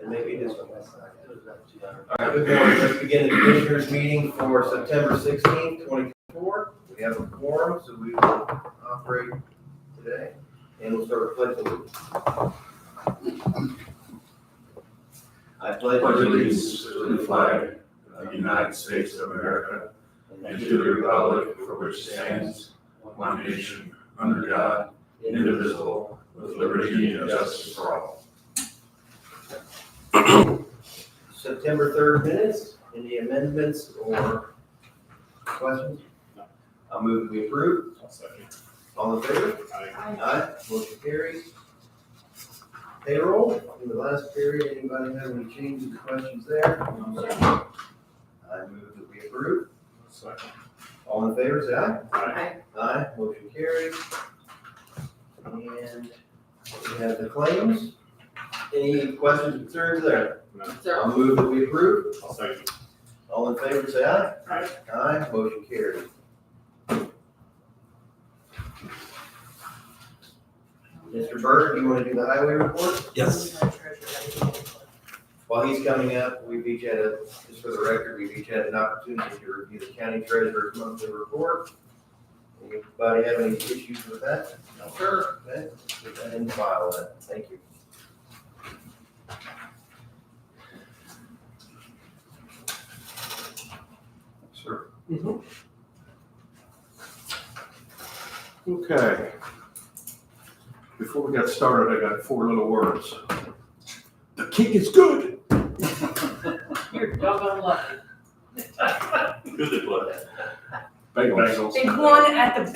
And maybe this one. All right, good morning. Let's begin the commissioners meeting for September 16th, 2024. We have a quorum, so we will operate today. And we'll start with pledge allegiance. I pledge allegiance to the flag of the United States of America and to the republic for which stands one nation, under God, indivisible, with liberty and justice for all. September 3rd minutes, any amendments or questions? No. I'll move that we approve. I'll second. All in favor? Aye. Motion carries. Payroll, in the last period, anybody have any changes or questions there? I move that we approve. Second. All in favor, say aye. Aye. Aye, motion carries. And we have the claims. Any questions or concerns there? No. I'll move that we approve. I'll second. All in favor, say aye. Aye. Aye, motion carries. Mr. Bird, you want to do the highway report? Yes. While he's coming up, we've each had just for the record, we've each had an opportunity to review the county treasurer's monthly report. Anybody have any issues with that? No, sir. Okay, put that in the file then. Thank you. Sir. Okay. Before we got started, I got 4 little words. The kick is good. You're doggone lucky. Good to play. Bagels. Big one at the,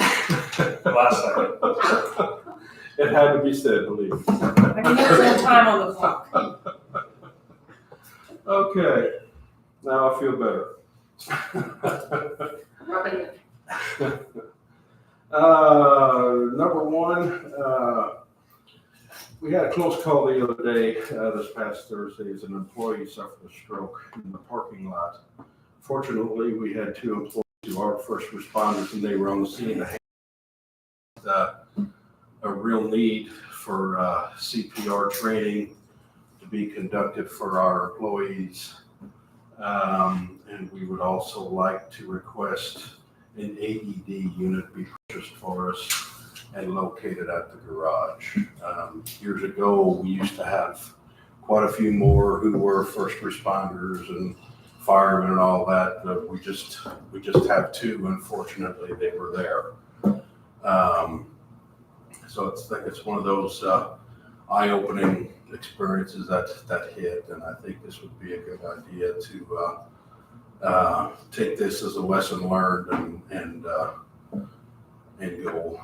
Last second. It had to be said, believe me. I mean, there's no time on the clock. Okay, now I feel better. Rubbing it. Number one, we had a close call the other day, this past Thursday, as an employee suffered a stroke in the parking lot. Fortunately, we had 2 employees who are first responders, and they were on the scene. A real need for CPR training to be conducted for our employees. And we would also like to request an AED unit be purchased for us and located at the garage. Years ago, we used to have quite a few more who were first responders and firemen and all that. But we just have 2. Unfortunately, they were there. So I think it's one of those eye-opening experiences that hit, and I think this would be a good idea to take this as a lesson learned and go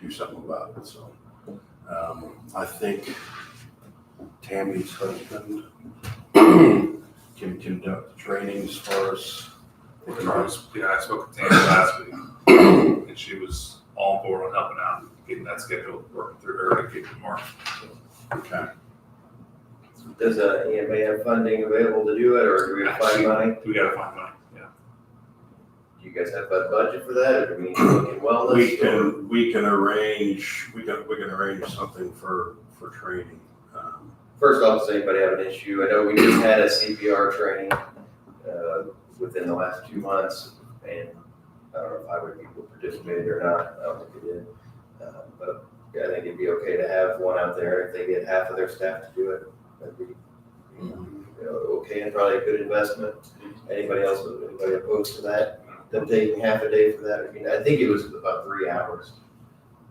do something about it. So I think Tammy's husband can conduct trainings for us. I spoke with Tammy last week, and she was all on board on helping out, getting that schedule, working through her to get to March. Okay. Does EMA have funding available to do it, or do we have to find money? We gotta find money, yeah. Do you guys have a budget for that, or do we need to look in wellness? We can arrange something for training. First off, does anybody have an issue? I know we just had a CPR training within the last 2 months, and I don't know if highway people participated or not. I don't think they did. But yeah, I think it'd be okay to have one out there. If they get half of their staff to do it, that'd be okay, and probably a good investment. Anybody opposed to that? Them taking half a day for that? I mean, I think it was about 3 hours.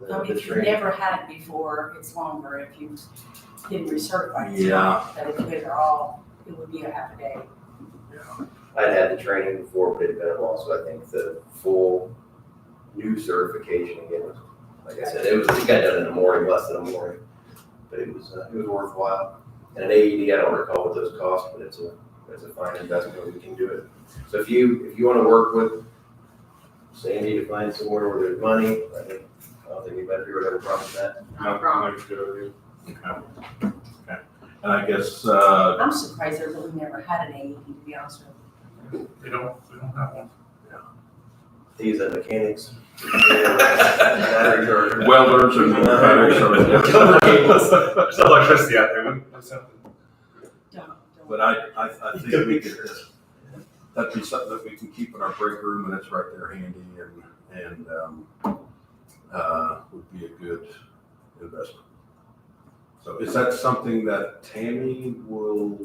If you've never had it before, it's longer. If you've been recertified, Yeah. but if you guys are all, it would be a half a day. I'd had the training before, but it had been a while, so I think the full new certification again was, like I said, it got done in the morning, less than a morning, but it was worthwhile. And an AED, I don't recall what those cost, but it's a fine investment. We can do it. So if you want to work with Sandy to find somewhere where there's money, I don't think anybody would have a problem with that. No problem. Okay. And I guess, I'm surprised they've really never had an AED, to be honest with you. We don't have one. These are mechanics. I cords and batteries There's no electricity out there. Do something. Don't. But I think we could, that'd be something that we can keep in our break room, and it's right there handy, and would be a good investment. So is that something that Tammy will?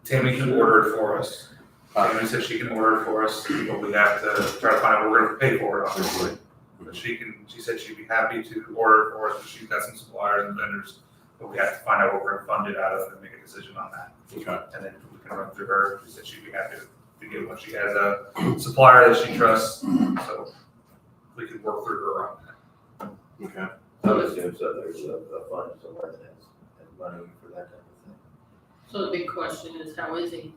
Tammy can order it for us. Tammy said she can order it for us, but we have to try to find out where we're gonna pay for it, obviously. But she said she'd be happy to order it for us, but she's got some suppliers and vendors, but we have to find out what we're gonna fund it out of and make a decision on that. Okay. And then we can run through her. She said she'd be happy to get one. She has a supplier that she trusts, so we can work through her on that. Okay. I would assume so, there's a fund somewhere that has money for that type of thing. So the big question is, how is he?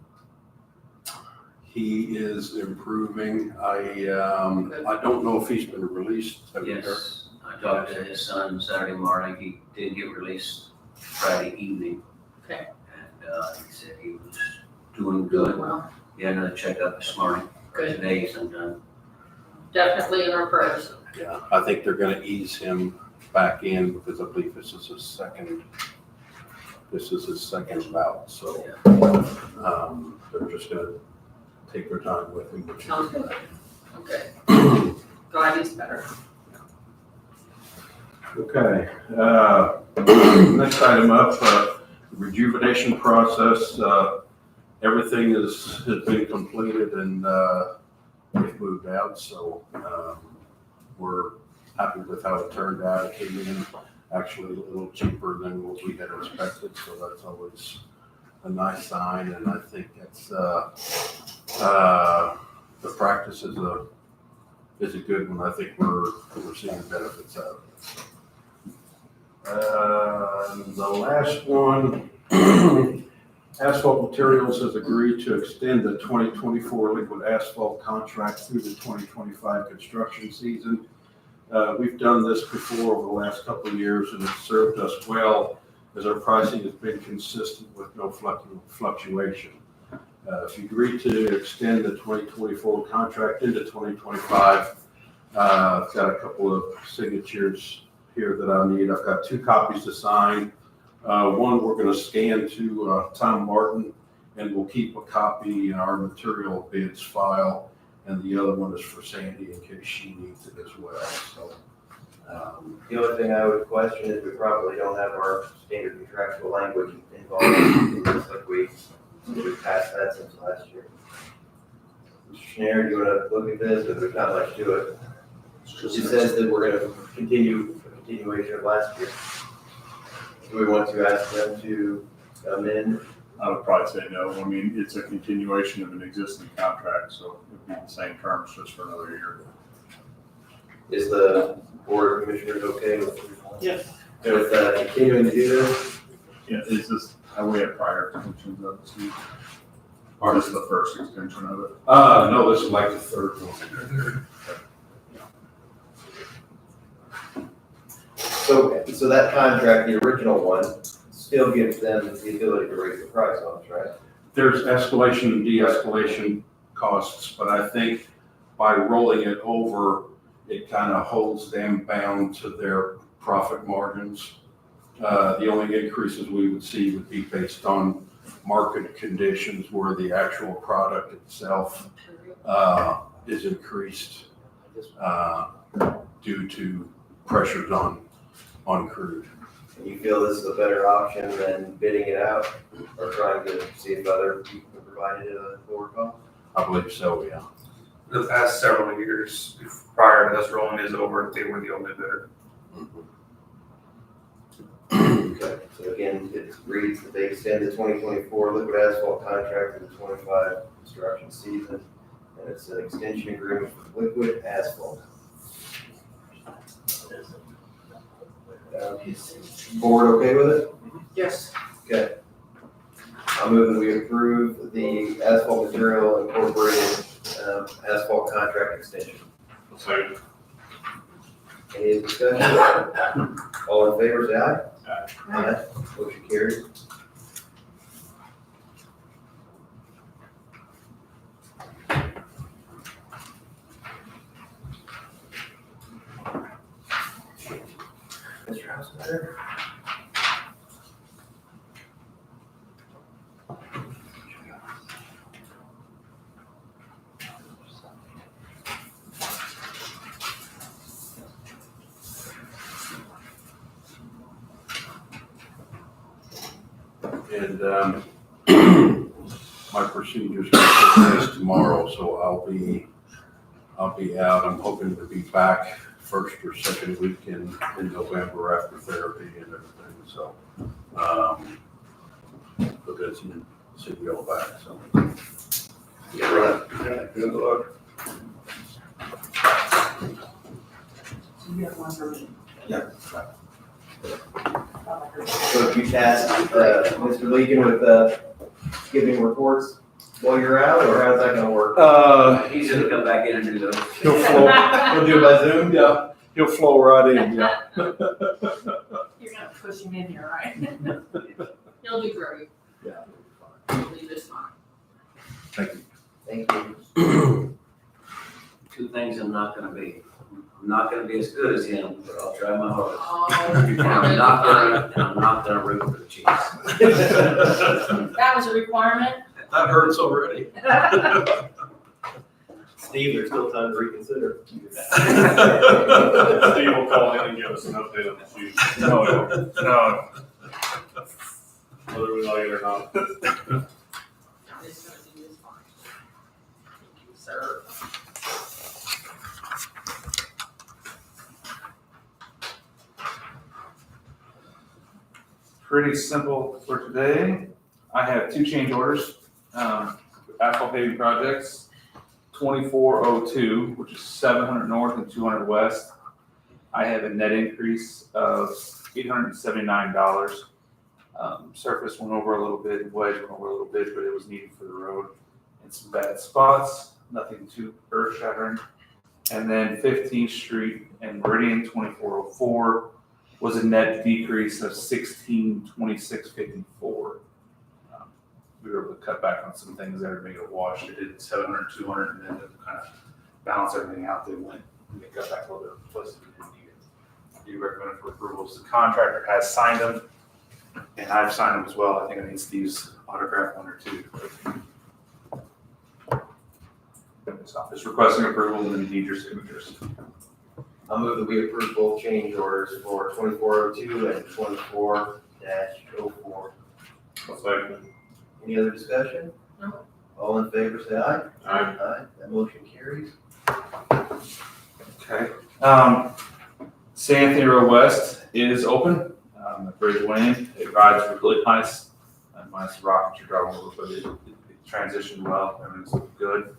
He is improving. I don't know if he's been released. Have you heard? Yes, I talked to his son Saturday morning, he did get released Friday evening. Okay. And He said he was doing good. Well, He had another checkup this morning, or Good. today sometime. definitely in our prayers. yeah, I think they're gonna ease him back in because I believe this is his second bout, so, they're just gonna take their time with him, which Sounds is. good. Okay. Glad he's better. Okay, next item up, rejuvenation process, everything has been completed and, we've moved out, so, we're happy with how it turned out. It came in actually a little cheaper than what we had expected, so that's always a nice sign, and I think it's, the practice is a good one. I think we're seeing the benefits out of it. The last one, Asphalt Materials has agreed to extend the 2024 liquid asphalt contract through the 2025 construction season. We've done this before over the last couple of years, and it's served us well as our pricing has been consistent with no fluctuation. If you agree to extend the 2024 contract into 2025, I've got a couple of signatures here that I need. I've got 2 copies to sign. One we're going to scan to Tom Martin, and we'll keep a copy in our material bids file. And the other one is for Sandy in case she needs it as well. So, The only thing I would question is we probably don't have our standard contractual language involved in this, like we've passed that since last year. Mr. Schneider, do you want to look at this, or there's not much to it? It says that we're going to continue a continuation of last year. Do we want to ask them to amend? I would probably say no. I mean, it's a continuation of an existing contract, so it'd be the same terms just for another year. Is the board of commissioners okay with? Yes. With continuing to do this? Yeah, is this how we had prior extensions of it, Steve? Or is this the first extension of it? no, this is like the third one. So that contract, the original one, still gives them the ability to raise the price on us, right? There's escalation and de-escalation costs, but I think by rolling it over, it kind of holds them bound to their profit margins. The only increases we would see would be based on market conditions where the actual product itself is increased due to pressures on crude. And you feel this is a better option than bidding it out or trying to see if other people provided it at a lower cost? I believe so, yeah. The past several years prior to us rolling this over, they were the only bidder. Okay, so again, it reads that they extend the 2024 liquid asphalt contract for the 25 construction season, and it's an extension agreement for liquid asphalt. Board okay with it? Yes. Okay. I'll move that we approve the asphalt material incorporated asphalt contract extension. So, Any discussion? All in favor, say aye. Aye. Motion carries. sir. And my procedure's going to take place tomorrow, so I'll be out. I'm hoping to be back first or second week in November after therapy and everything, so, but that's in see you all back, so. Yeah, right. Good luck. So you have one for me. Yeah. Oh, So if you task Mr. Legan with giving reports while you're out, or how's that gonna work? He's gonna come back in and do those. He'll flow, We'll do it by Zoom? yeah, he'll flow right in, yeah. You're gonna push him in here, right? He'll do great. Yeah. He'll be just fine. Thank you. Thank you. Two things I'm not gonna be as good as him, but I'll try my hardest. Oh, And I'm not gonna root for the Chiefs. That was a requirement? That hurts already. Steve, there's still time to reconsider. Steve will call in and give us an update on the Chiefs. No, whether we like it or not. It's gonna be just fine. Thank you, sir. Pretty simple for today. I have two change orders, asphalt paving projects, 2402, which is 700 north and 200 west. I have a net increase of $879. Surface went over a little bit, wedge went over a little bit, but it was needed for the road. In some bad spots, nothing too earth shattering. And then 15th Street and Meridian 2404 was a net decrease of $1626.54. We were able to cut back on some things there to make it a wash. It did 700, 200, and then to kind of balance everything out, they cut back a little bit. Plus, we didn't need it. I do recommend it for approvals. The contractor has signed them, and I've signed them as well. I think I need Steve's autograph one or two. So just requesting approval and then need your signatures. I'll move that we approve both change orders for 2402 and 24-04. Any other discussion? No. All in favor, say aye. Aye. Aye, that motion carries. Okay. St. Anthony Road West is open. The bridge went in. It rides really nice. Minus the rock that you're driving over, but it transitioned well. Everything's looking good.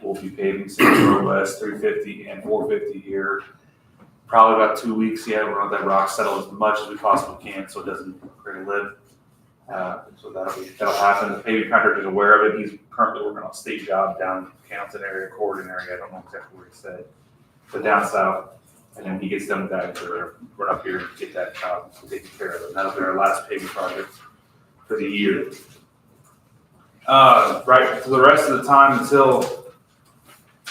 We'll be paving St. Anthony Road West 350 and 450 here. Probably about 2 weeks yet. We're going to let that rock settle as much as we possibly can so it doesn't create a lid. So that'll happen. The paving contractor is aware of it. He's currently working on a state job down Canton area, Corridor area. I don't know exactly where he said, but down south. And then he gets done with that, so we're run up here and get that job taken care of. And that'll be our last paving project for the year. Right for the rest of the time until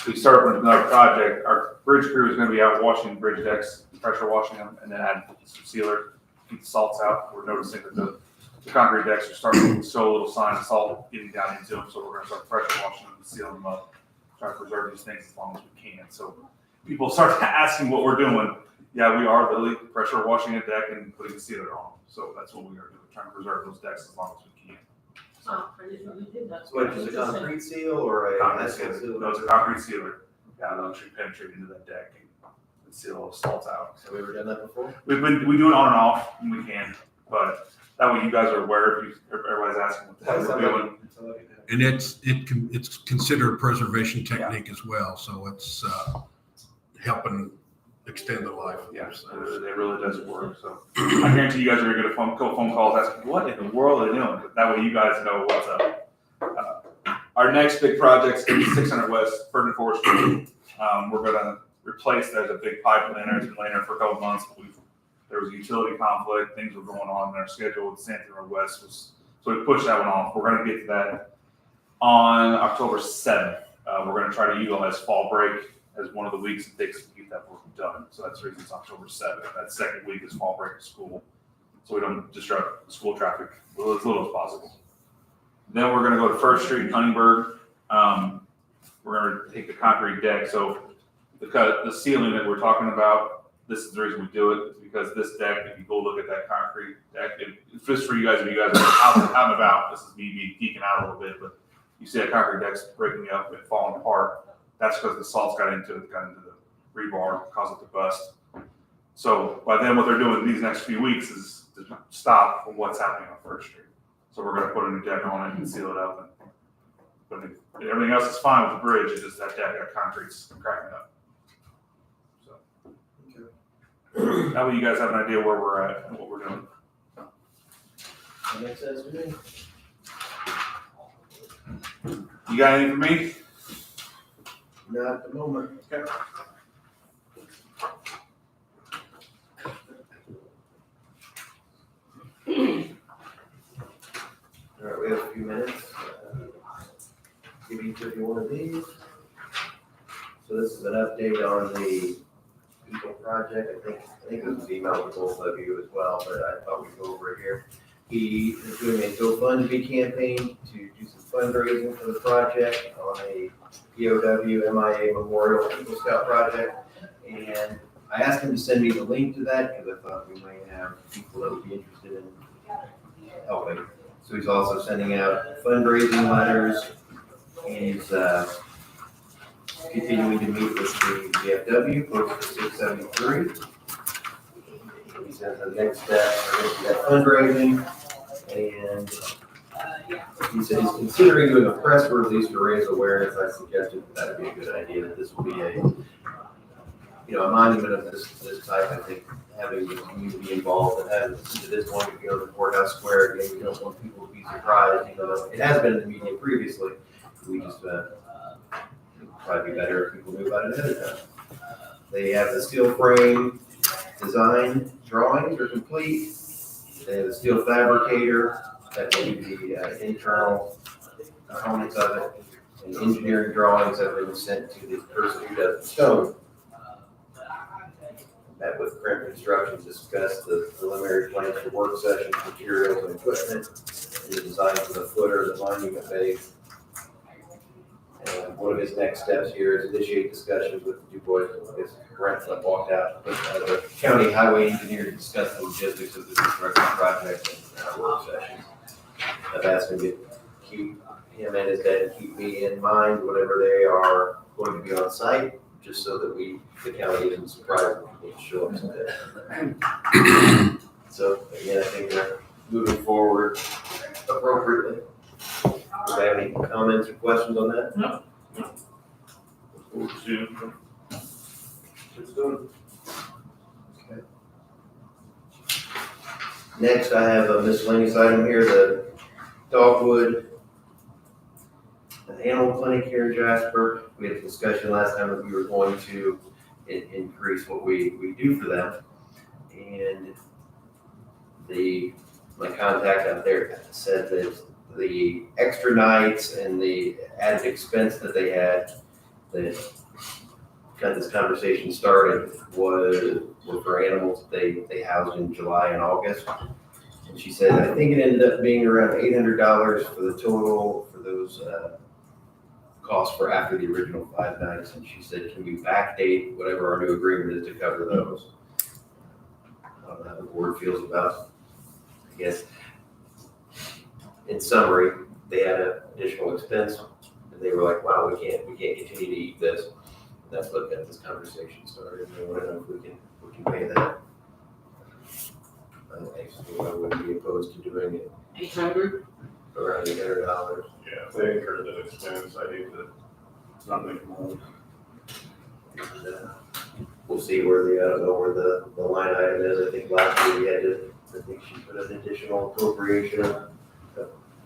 we start with another project, our bridge crew is going to be out washing bridge decks, pressure washing them, and then add some sealer, keep the salts out. We're noticing that the concrete decks are starting to show a little sign of salt getting down into them, so we're going to start pressure washing them and sealing them up, try to preserve these things as long as we can. So people start asking what we're doing. Yeah, we are literally pressure washing a deck and putting a sealer on. So that's what we are doing, trying to preserve those decks as long as we can. Oh, I didn't know you did that. So what, just a concrete seal or a Concrete asphalt sealer. seal? No, it's a concrete sealer. Yeah, that'll actually penetrate into that deck and seal those salts out. Have we ever done that before? We do it on and off when we can, but that way you guys are aware if everybody's asking what the heck we're doing. And it's considered a preservation technique as well, so it's helping extend the life. Yes, it really does work. So I guarantee you guys are gonna get a phone calls asking, what in the world are they doing? But that way you guys know what's up. Our next big project is 600 West Ferdinand Forest Street. We're gonna replace, there's a big pipe in there, it's been laying there for a couple months, but there was a utility conflict, things were going on in our schedule with St. Anthony Road West, so we pushed that one off. We're gonna get to that on October 7th. We're gonna try to utilize fall break as one of the weeks it takes to get that work done. So that's the reason it's October 7th. That second week is fall break of school. So we don't disrupt school traffic as little as possible. Then we're gonna go to First Street in Huntingburg. We're gonna take the concrete deck. So the ceiling that we're talking about, this is the reason we do it, is because this deck, if you go look at that concrete deck, it's just for you guys, if you guys are out and about, this is me geeking out a little bit, but you see that concrete deck's breaking up and falling apart. That's because the salt's got into the rebar, caused it to bust. So by then, what they're doing these next few weeks is to stop from what's happening on First Street. So we're gonna put a new deck on it and seal it up. But everything else is fine with the bridge, it's just that deck, that concrete's cracking up. So. That way you guys have an idea where we're at and what we're doing. That makes sense to me. You got anything for me? Not at the moment. Okay. All right, we have a few minutes. Give each of you one of these. So this is an update on the Eagle project. I think this was emailed to both of you as well, but I thought we'd go over it here. He is doing a GoFundMe campaign to do some fundraising for the project on a POW MIA Memorial Eagle Scout project. And I asked him to send me the link to that because I thought we might have people that would be interested in helping. So he's also sending out fundraising letters. He's continuing to meet with the VFW, close to 673. He says the next step is that fundraising, and he said he's considering doing a press release to raise awareness. I suggested that would be a good idea, that this would be a monument of this type. I think having the community involved and having this one to go to the courthouse square again, we don't want people to be surprised, even though it has been in the media previously. We just probably be better if people knew about it ahead of time. They have the steel frame design drawings are complete. They have a steel fabricator that will be the internal components of it. And engineering drawings have been sent to the person who does the stone. Met with Crimp Construction, discussed the preliminary plans for work sessions, materials and equipment, and the design for the footer, the monument base. And one of his next steps here is initiate discussions with Du Bois. I guess Brent walked out, but the county highway engineer to discuss the logistics of the construction project and our work sessions. I've asked him to keep him and his dad, keep me in mind whenever they are going to be on site, just so that the county isn't surprised when people show up today. So again, I think we're moving forward appropriately. Do you have any comments or questions on that? No. Okay. Next, I have a miscellaneous item here, the Dogwood Animal Clinic here in Jasper. We had a discussion last time that we were going to increase what we do for them. And my contact out there said that the extra nights and the added expense that they had that got this conversation started were for animals that they housed in July and August. And she said, I think it ended up being around $800 for the total for those costs for after the original 5 nights. And she said, can we backdate whatever our new agreement is to cover those? I don't know how the board feels about, I guess. In summary, they had an additional expense, and they were like, "Wow, we can't continue to eat this." And that's what got this conversation started. And they want to know if we can pay that. I wouldn't be opposed to doing it 800? around $800. Yeah, if they incur that expense, I hate to not make more. And, we'll see where I don't know where the line item is. I think last year we had to. I think she put an additional appropriation of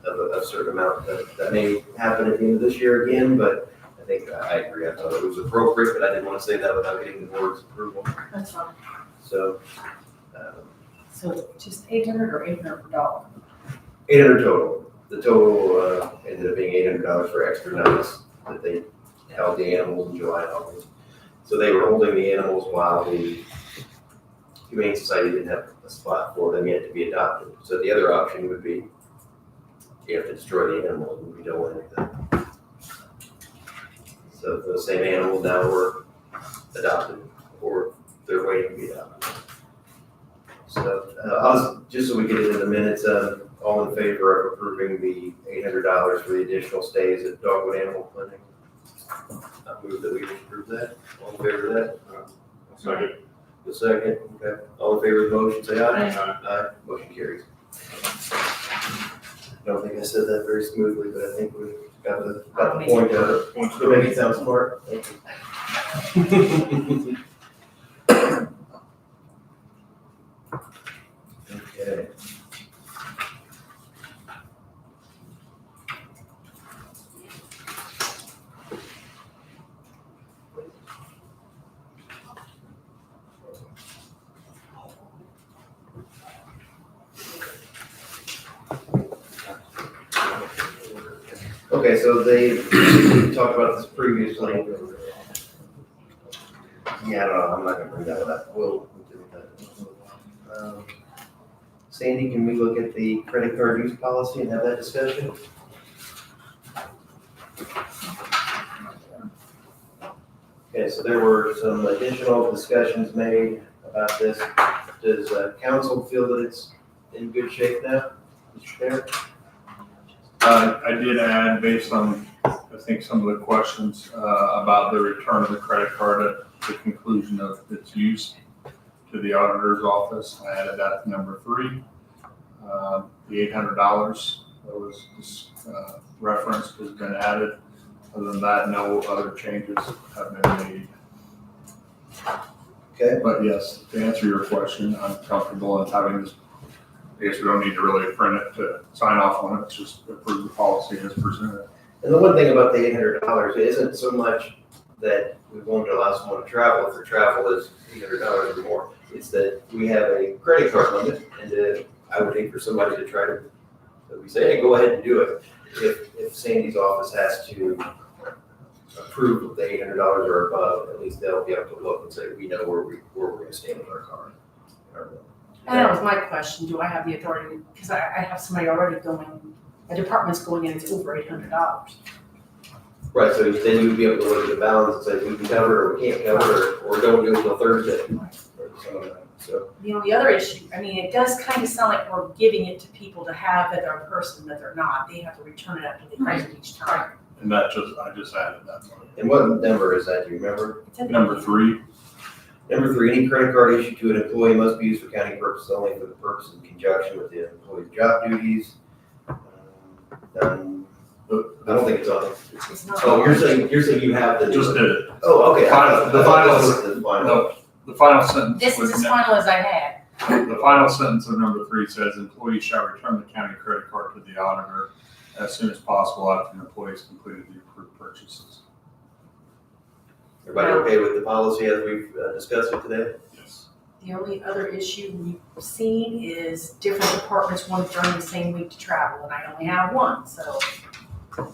a certain amount that may happen at the end of this year again, but I think I agree. I thought it was appropriate, but I didn't want to say that without getting the board's approval. That's fine. So, So just 800 or 800 per dog? 800 total. The total ended up being $800 for extra nights that they held the animals in July and August. So they were holding the animals while the Humane Society didn't have a spot for them yet to be adopted. So the other option would be you have to destroy the animals and we don't want anything. So the same animals now were adopted or they're waiting to be adopted. So just so we get it in the minutes, all in favor of approving the $800 for the additional stays at Dogwood Animal Clinic? I move that we approve that. All in favor of that? Second. The second, okay. All in favor of the motion, say aye. Aye. Aye, motion carries. I don't think I said that very smoothly, but I think we got the point of it. To make it sound smart. Thank you. Okay. Okay, so we talked about this previously. Yeah, I don't know, I'm not gonna bring that up. We'll do that. Sandy, can we look at the credit card use policy and have that discussion? Okay, so there were some additional discussions made about this. Does council feel that it's in good shape now, Mr. Chair? I did add, based on, I think, some of the questions about the return of the credit card at the conclusion of its use to the auditor's office, I added that to number 3. The $800 that was referenced has been added. Other than that, no other changes have been made. Okay. But yes, to answer your question, I'm comfortable in having this. I guess we don't need to really print it to sign off on it, it's just approve the policy as presented. And the one thing about the $800 isn't so much that we won't allow someone to travel if their travel is $800 or more. It's that we have a credit card limit, and I would hate for somebody to try to, we say, hey, go ahead and do it. If Sandy's office has to approve of the $800 or above, at least they'll be able to look and say, we know where we're going to stand with our card. And that was my question, do I have the authority, because I have somebody already going, a department's going in, it's over $800. Right, so then you would be able to look at the balance and say, we can cover it or we can't cover it, or don't do it until Thursday. Or something like that. So, You know, the other issue, I mean, it does kind of sound like we're giving it to people to have that they're a person, that they're not, they have to return it after they use it each time. And I just added that one. and what number is that, do you remember? It's in the- Number 3, Number 3, any credit card issued to an employee must be used for county purposes only for the purpose in conjunction with the employee's job duties. I don't think it's on it. It's not. Oh, you're saying you have the. just did it. Oh, okay. The The The final sentence. This is was as final as I had. The final sentence of number 3 says, employees shall return the county credit card to the auditor as soon as possible after the employee's completed the approved purchases. Everybody okay with the policy as we've discussed it today? Yes. The only other issue we've seen is different departments want during the same week to travel, and I only have one, so. Do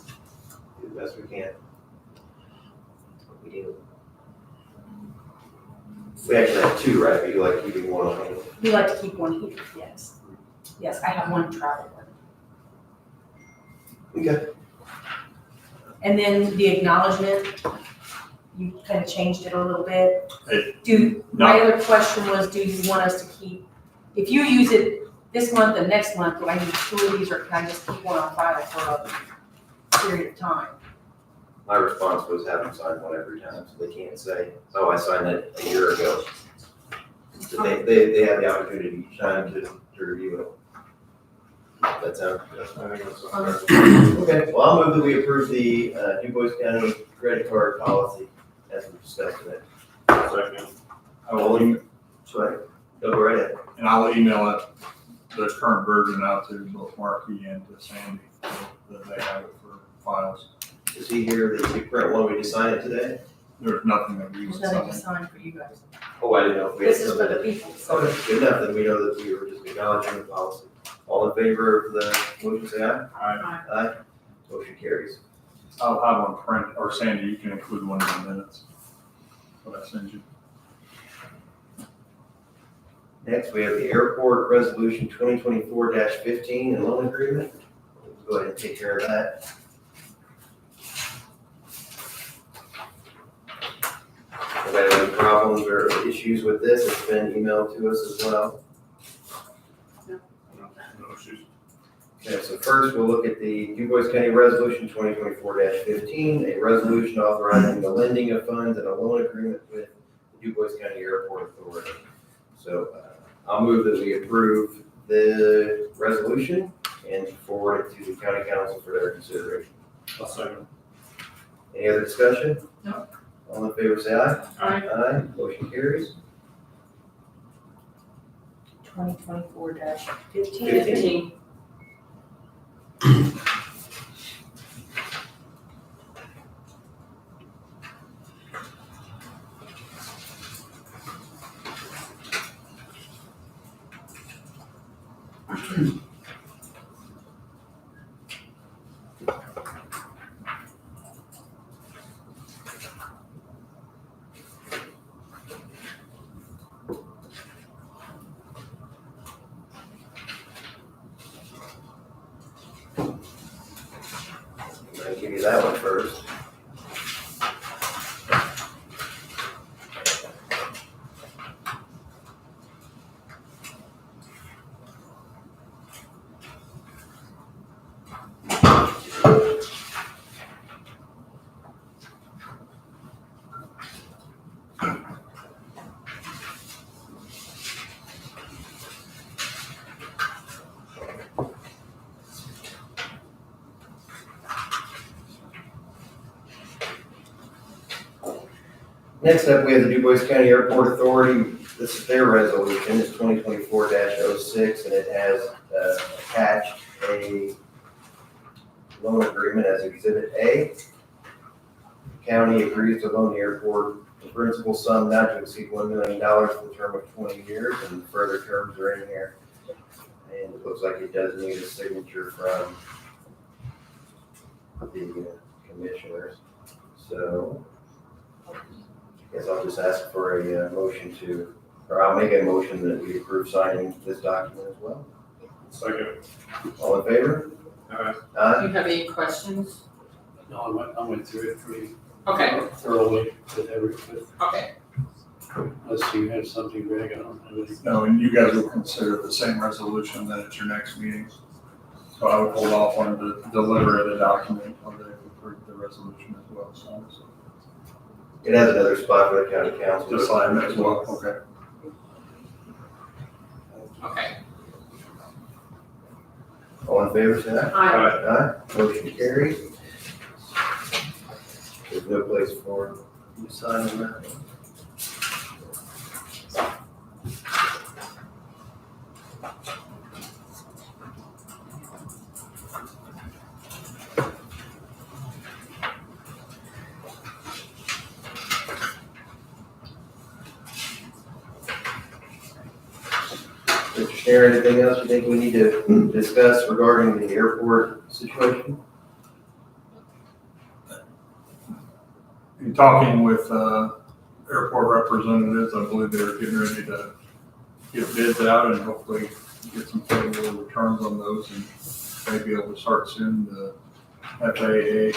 the best we can. That's what we do. We actually have 2, right? But you like keeping one on hand. We like to keep one here, yes. Yes, I have one travel one. Okay. And then the acknowledgement, you kind of changed it a little bit. My other question was, do you want us to keep, if you use it this month and next month, do I need 2 of these, or can I just keep one on file for a period of time? My response was have them sign one every time, so they can't say, oh, I signed it a year ago. So they have the opportunity each time to review it. That sounds good. Okay, well, I'll move that we approve the Du Bois County credit card policy as we discussed today. Second. I will, Sorry, go right ahead. and I'll email it, the current version out to both Marky and to Sandy, so that they have it for files. Is he here, the current one, we just signed it today? There's nothing that we There's would nothing to sign. sign for you guys. Oh, I didn't know if we had This is for the something. people, so. Okay, good enough, then we know that we were just acknowledging the policy. All in favor of the motion, say aye. Aye. Motion carries. I'll have one print, or Sandy, you can include one in the minutes. what I sent you. Next, we have the airport resolution 2024-15 and loan agreement. Let's go ahead and take care of that. Anybody have any problems or issues with this? It's been emailed to us as well. No issues. Okay, so first we'll look at the DuBois County Resolution 2024-15, a resolution authorizing the lending of funds and a loan agreement with the DuBois County Airport Authority. So I'll move that we approve the resolution and forward it to the county council for their consideration. I'll second. Any other discussion? No. All in favor, say aye. Aye. Aye, motion carries. 2024-15. 15. I'll give you that one first. Next up, we have the DuBois County Airport Authority. This is their resolution. It's 2024-06, and it has attached a loan agreement as Exhibit A. County agrees to loan the airport the principal sum not to exceed $1 million for the term of 20 years, and further terms are in here. And it looks like it does need a signature from the commissioners. So I guess I'll just ask for a motion to, or I'll make a motion that we approve signing this document as well. Second. All in favor? Aye. Do Aye. you have any questions? No, I went through it pretty Okay, thoroughly with okay. unless you have something, Greg, I don't have any. No, and you guys will consider the same resolution then at your next meeting. So I would hold off on the delivery of the document until they approve the resolution as well. So It has another spot for the county council. just sign it as well. Okay. Okay. All in favor, say aye. Aye. Aye. Motion carries. There's no place for you to sign on that. Mr. Schneider, anything else you think we need to discuss regarding the airport situation? In talking with airport representatives, I believe they're getting ready to get bids out and hopefully get some favorable returns on those and maybe able to start soon. The FAA,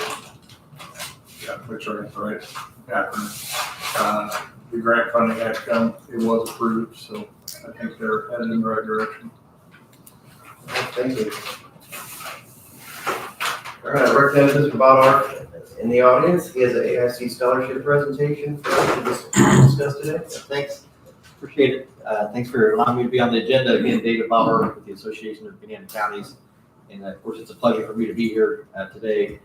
got the picture right, acronym. The grant funding had come, it was approved, so I think they're headed in the right direction. Thank you. All right, Representative Mr. Bob in the audience. He has an AIC scholarship presentation for us to discuss today. Thanks, appreciate it. Thanks for allowing me to be on the agenda. Again, David Bauer with the Association of Indiana Counties. And of course, it's a pleasure for me to be here today.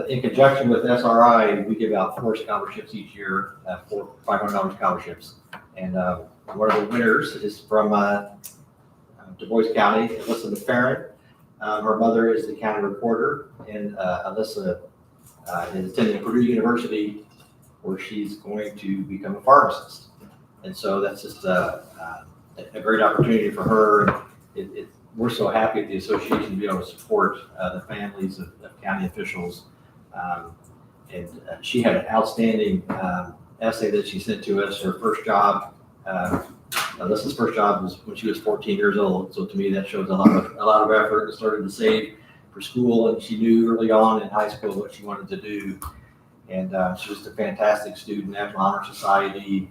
In conjunction with SRI, we give out 4 scholarships each year, for $500 scholarships. And one of the winners is from Du Bois County, Alyssa McFerrin. Her mother is the county reporter, and Alyssa is attending Purdue University, where she's going to become a pharmacist. And so that's just a great opportunity for her. We're so happy at the association to be able to support the families of county officials she had an outstanding essay that she sent to us, her first job. This is first job was when she was 14 years old. So to me, that shows a lot of effort and started to save for school. And she knew early on in high school what she wanted to do. And she was a fantastic student, National Honor Society,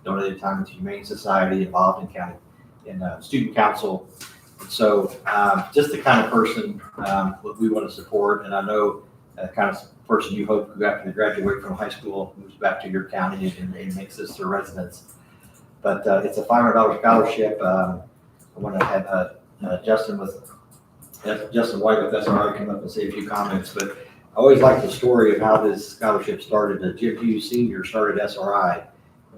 donated time to Humane Society, involved in county in student council. And so just the kind of person we want to support. And I know the kind of person you hope who after they graduate from high school moves back to your county and makes this their residence. But it's a $500 scholarship. I want to have Justin White with SRI come up and say a few comments. But I always like the story of how this scholarship started. Jim Hughes Sr. started SRI,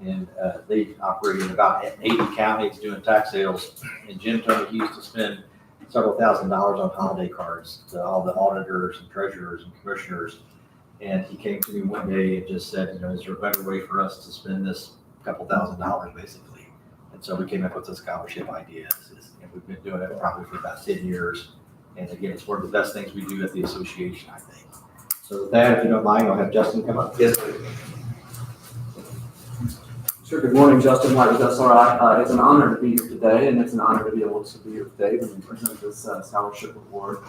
and they operated in about 80 counties doing tax sales. And Jim told me he used to spend several $1,000s on holiday cards to all the auditors and treasurers and commissioners. And he came to me one day and just said, is there a better way for us to spend this couple $1,000s basically? And so we came up with the scholarship idea. And we've been doing it probably for about 10 years. And again, it's one of the best things we do at the association, I think. So with that, if you don't mind, I'll have Justin come up. Yes, please. Sure. Good morning, Justin White with SRI. It's an honor to be here today, and it's an honor to be able to be here with Dave and present this scholarship award.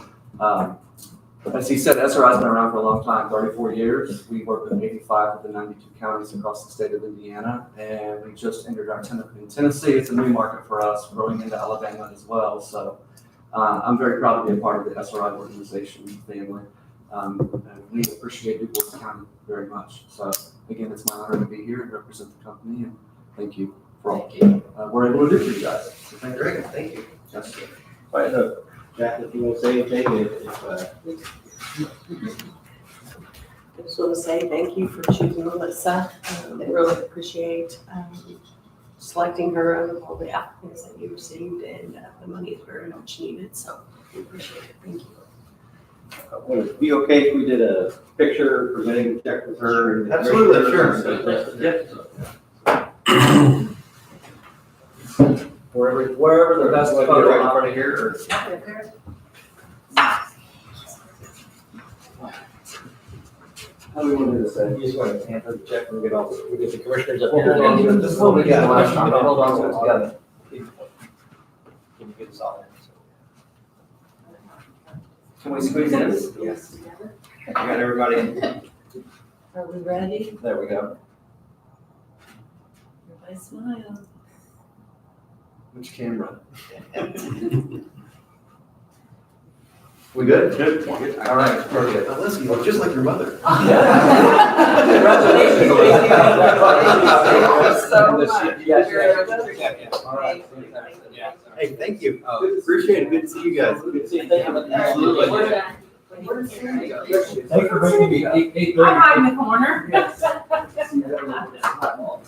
As he said, SRI has been around for a long time, 34 years. We work with 85 of the 92 counties across the state of Indiana, and we just entered our 10th in Tennessee. It's a new market for us, growing into Alabama as well. So I'm very proud to be a part of the SRI organization family. And we appreciate DuBois County very much. So again, it's my honor to be here and represent the company, and thank you for all we're able to do for you guys. So thank you. Great, thank you. Yes. All right, so Jack, if you want to say anything, I just want to say thank you for choosing Melissa. I really appreciate selecting her out of all the applicants that you received, and the money is very much needed, so we appreciate it. Thank you. would it be okay if we did a picture presenting the check with her? And Absolutely, sure. Yep. Wherever the best photo right in front of here, or How do we want to do this? you just want to hand her the check and we get the commissioners up here. This is what we got last time. Hold on to it together. Can you get us all Can we squeeze in? Yes. You got everybody in? Are we ready? There we go. Everybody smile. Which camera? We good? Good. All right, perfect. Listen, you look just like your mother. Congratulations. So much. All right. Hey, thank you. Appreciate it. Good to see you guys. Good to see you. Thank you. Absolutely. We're done. Thanks for bringing me 8:30. I'm right in the corner.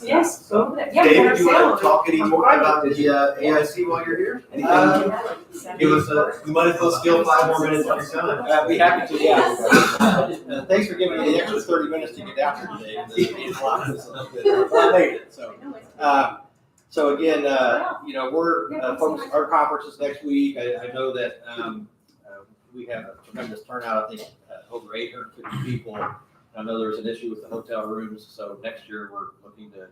Yes, go over there. Yeah, David, better do you want sound. to talk any more about the AIC while you're here? Anything? Give us we might as well steal 5 more minutes of your time. Be happy to, yeah. Thanks for giving me the extra 30 minutes to get down here today. I made it, so. So again, we're focused, our conference is next week. I know that we have a tremendous turnout, I think over 850 people. I know there was an issue with the hotel rooms, so next year we're looking to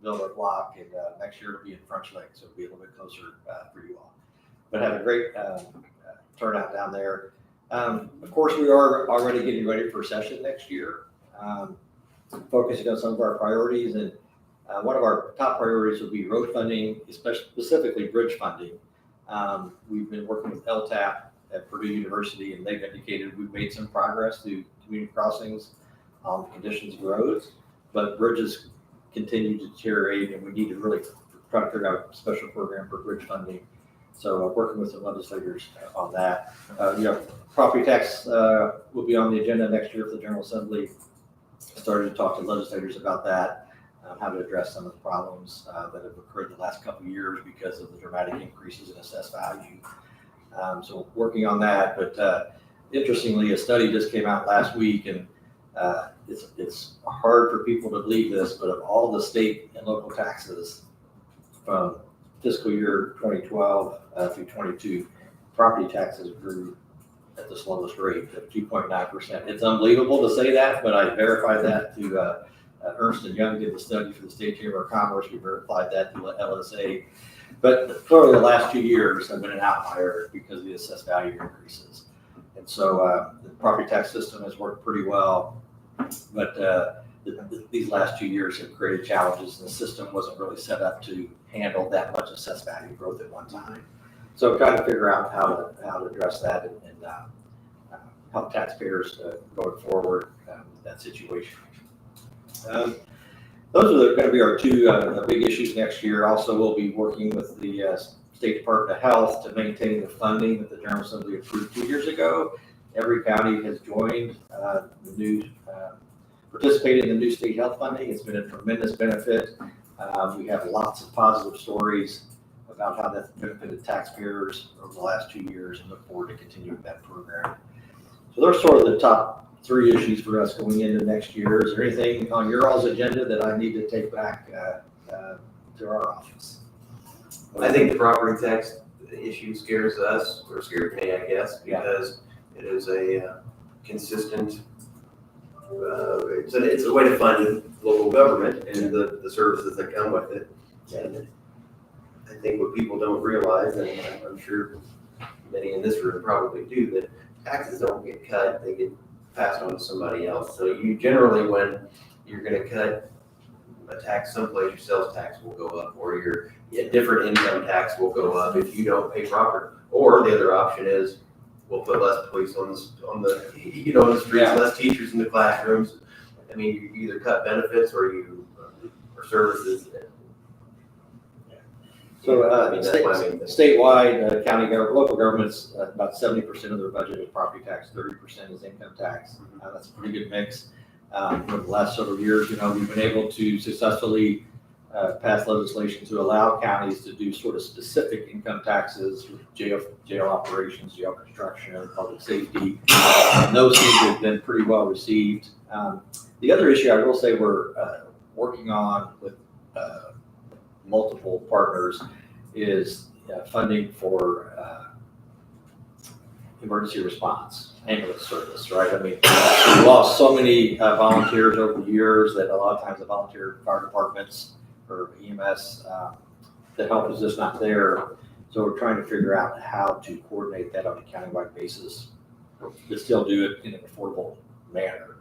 build a block, and next year it'll be in French Lake, so it'll be a little bit closer for you all. But have a great turnout down there. Of course, we are already getting ready for session next year, focusing on some of our priorities, and one of our top priorities will be road funding, specifically bridge funding. We've been working with LTAP at Purdue University, and they've indicated we've made some progress through community crossings on the conditions of roads, but bridges continue to deteriorate, and we need to really try to figure out a special program for bridge funding. So working with some legislators on that. Property tax will be on the agenda next year for the General Assembly. Started to talk to legislators about that, how to address some of the problems that have occurred the last couple of years because of the dramatic increases in assessed value. So working on that, but interestingly, a study just came out last week, and it's hard for people to believe this, but of all the state and local taxes from fiscal year 2012 through 22, property taxes grew at the slowest rate of 2.9%. It's unbelievable to say that, but I verified that to Ernst & Young did the study for the State Chamber of Commerce. We verified that to LSA. But clearly the last 2 years have been an outlier because of the assessed value increases. And so the property tax system has worked pretty well, but these last 2 years have created challenges, and the system wasn't really set up to handle that much assessed value growth at one time. So we're trying to figure out how to address that and help taxpayers going forward with that situation. Those are going to be our two big issues next year. Also, we'll be working with the State Department of Health to maintain the funding that the General Assembly approved 2 years ago. Every county has joined participated in the new state health funding. It's been a tremendous benefit. We have lots of positive stories about how that's benefited taxpayers over the last 2 years, and look forward to continuing that program. So those are sort of the top 3 issues for us going into next year. Is there anything on your all's agenda that I need to take back to our office? I think the property tax issue scares us, or scares me, I guess, because it is a consistent, it's a way to fund local government and the services that come with it. And I think what people don't realize, and I'm sure many in this room probably do, that taxes don't get cut, they get passed on to somebody else. So you generally, when you're gonna cut a tax someplace, your sales tax will go up, or your different income tax will go up if you don't pay proper. Or the other option is, we'll put less police on the streets, less teachers in the classrooms. I mean, you either cut benefits or services. So that's my main thing. statewide, county government, local governments, about 70% of their budget is property tax, 30% is income tax. That's a pretty good mix. For the last several years, we've been able to successfully pass legislation to allow counties to do sort of specific income taxes, jail operations, jail construction, public safety. And those seem to have been pretty well received. The other issue I will say we're working on with multiple partners is funding for emergency response, ambulance service, right? I mean, we lost so many volunteers over the years that a lot of times the volunteer fire departments or EMS, the help is just not there. So we're trying to figure out how to coordinate that on a countywide basis, but still do it in an affordable manner.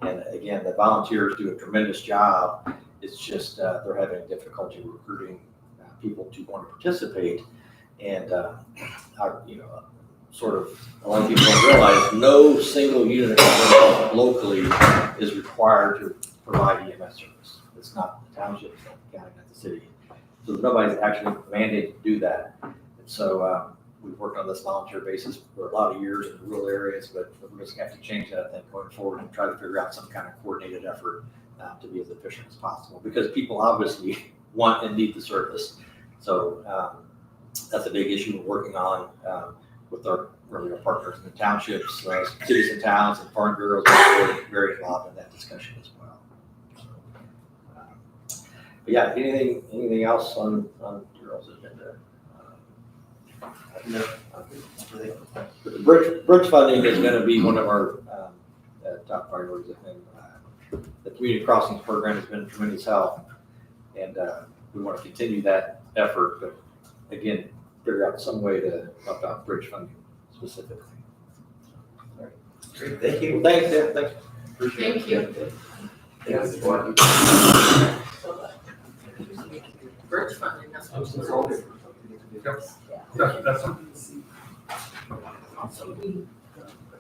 And again, the volunteers do a tremendous job. It's just they're having difficulty recruiting people to want to participate. And sort of a lot of people don't realize no single unit of government locally is required to provide EMS service. It's not the township, it's not the county, not the city. So nobody's actually mandated to do that. And so we've worked on this volunteer basis for a lot of years in rural areas, but we're just going to have to change that, I think, going forward and try to figure out some kind of coordinated effort to be as efficient as possible, because people obviously want and need the service. So that's a big issue we're working on with our partners in the townships, cities and towns, and farm bureaus are very involved in that discussion as well. So, but yeah, anything else on your all's agenda? No. The bridge funding is going to be one of our top priorities. And the community crossings program has been a tremendous help, and we want to continue that effort. But again, figure out some way to help out bridge funding specifically. All right. Great, thank you. Thanks, yeah, thanks. Thank you. Bridge funding, that's what it's all.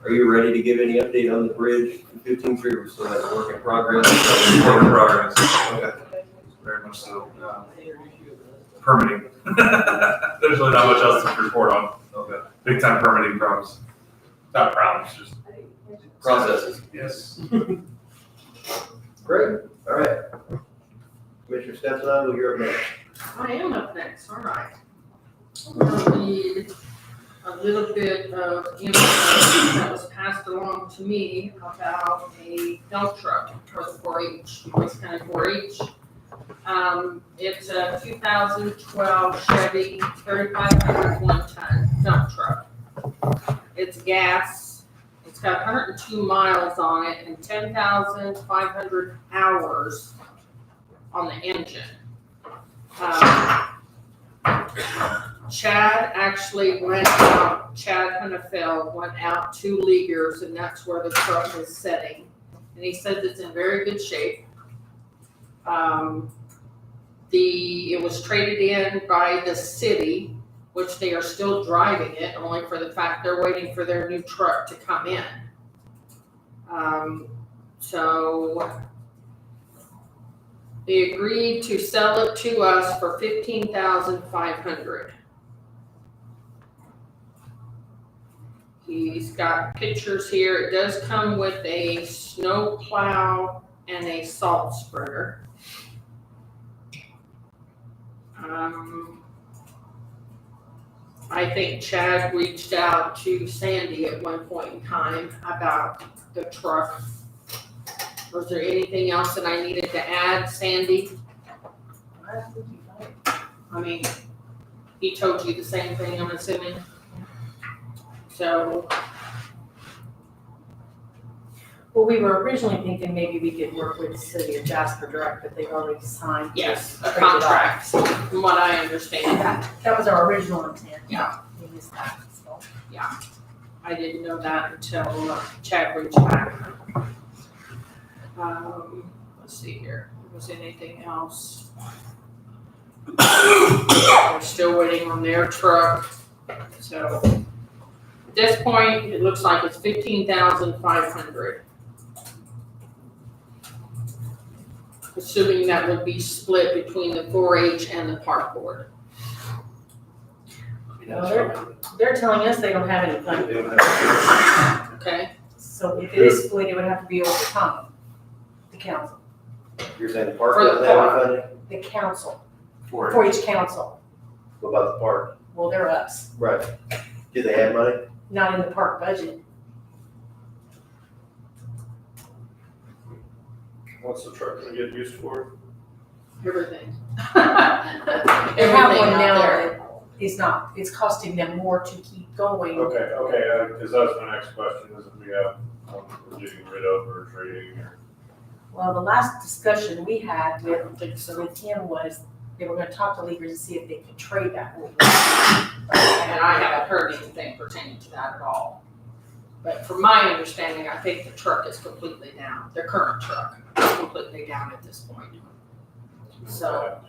Are you ready to give any update on the bridge 15th Street? We're still at work in progress. Work in progress. Okay. Very much so. Permitting. There's really not much else to report on. Okay. Big time permitting problems. Not problems, just Processes. yes. Great, all right. Commissioner Stepson, you're up next. I am up next, all right. I'm gonna read a little bit of information that was passed along to me about a dump truck for the 4-H, West County 4-H. It's a 2012 Chevy 3500 one-ton dump truck. it's gas, it's got 102 miles on it and 10,500 hours on the engine. Chad actually went out, Chad Hunnefeld went out to Leaguers, and that's where the truck is sitting. And he said it's in very good shape. It was traded in by the city, which they are still driving it, only for the fact they're waiting for their new truck to come in. So they agreed to sell it to us for $15,500. He's got pictures here. It does come with a snow plow and a salt spreader. I think Chad reached out to Sandy at one point in time about the truck. Was there anything else that I needed to add, Sandy? I mean, he told you the same thing, I'm assuming? So, Well, we were originally thinking maybe we could work with the city of Jasper direct, but they've already signed. yes, a Trade it contract, from what I understand. That was our original intent. Yeah. We missed that, so. I didn't know that until Chad reached back. Let's see here, was anything else? We're still waiting on their truck, so at this point, it looks like it's $15,500. Assuming that would be split between the 4-H and the park board. Well, they're telling us they don't have any funding, Okay, so if it is split, it would have to be over time. The council, You're saying the park For the doesn't have park. any funding? the council, For for each council, What about the park? well, they're us, Right. Do they have money? not in the park budget. What's the truck gonna get used for? everything. They have Everything one out now there. that is not, it's costing them more to keep going. Okay, because that's my next question, is if we have one we're getting rid of or trading or. Well, the last discussion we had I don't with think so. him was, they were gonna talk to Leaguers and see if they could trade that one. And I haven't heard anything pertaining to that at all. But from my understanding, I think the truck is completely down, their current truck is completely down at this point. So,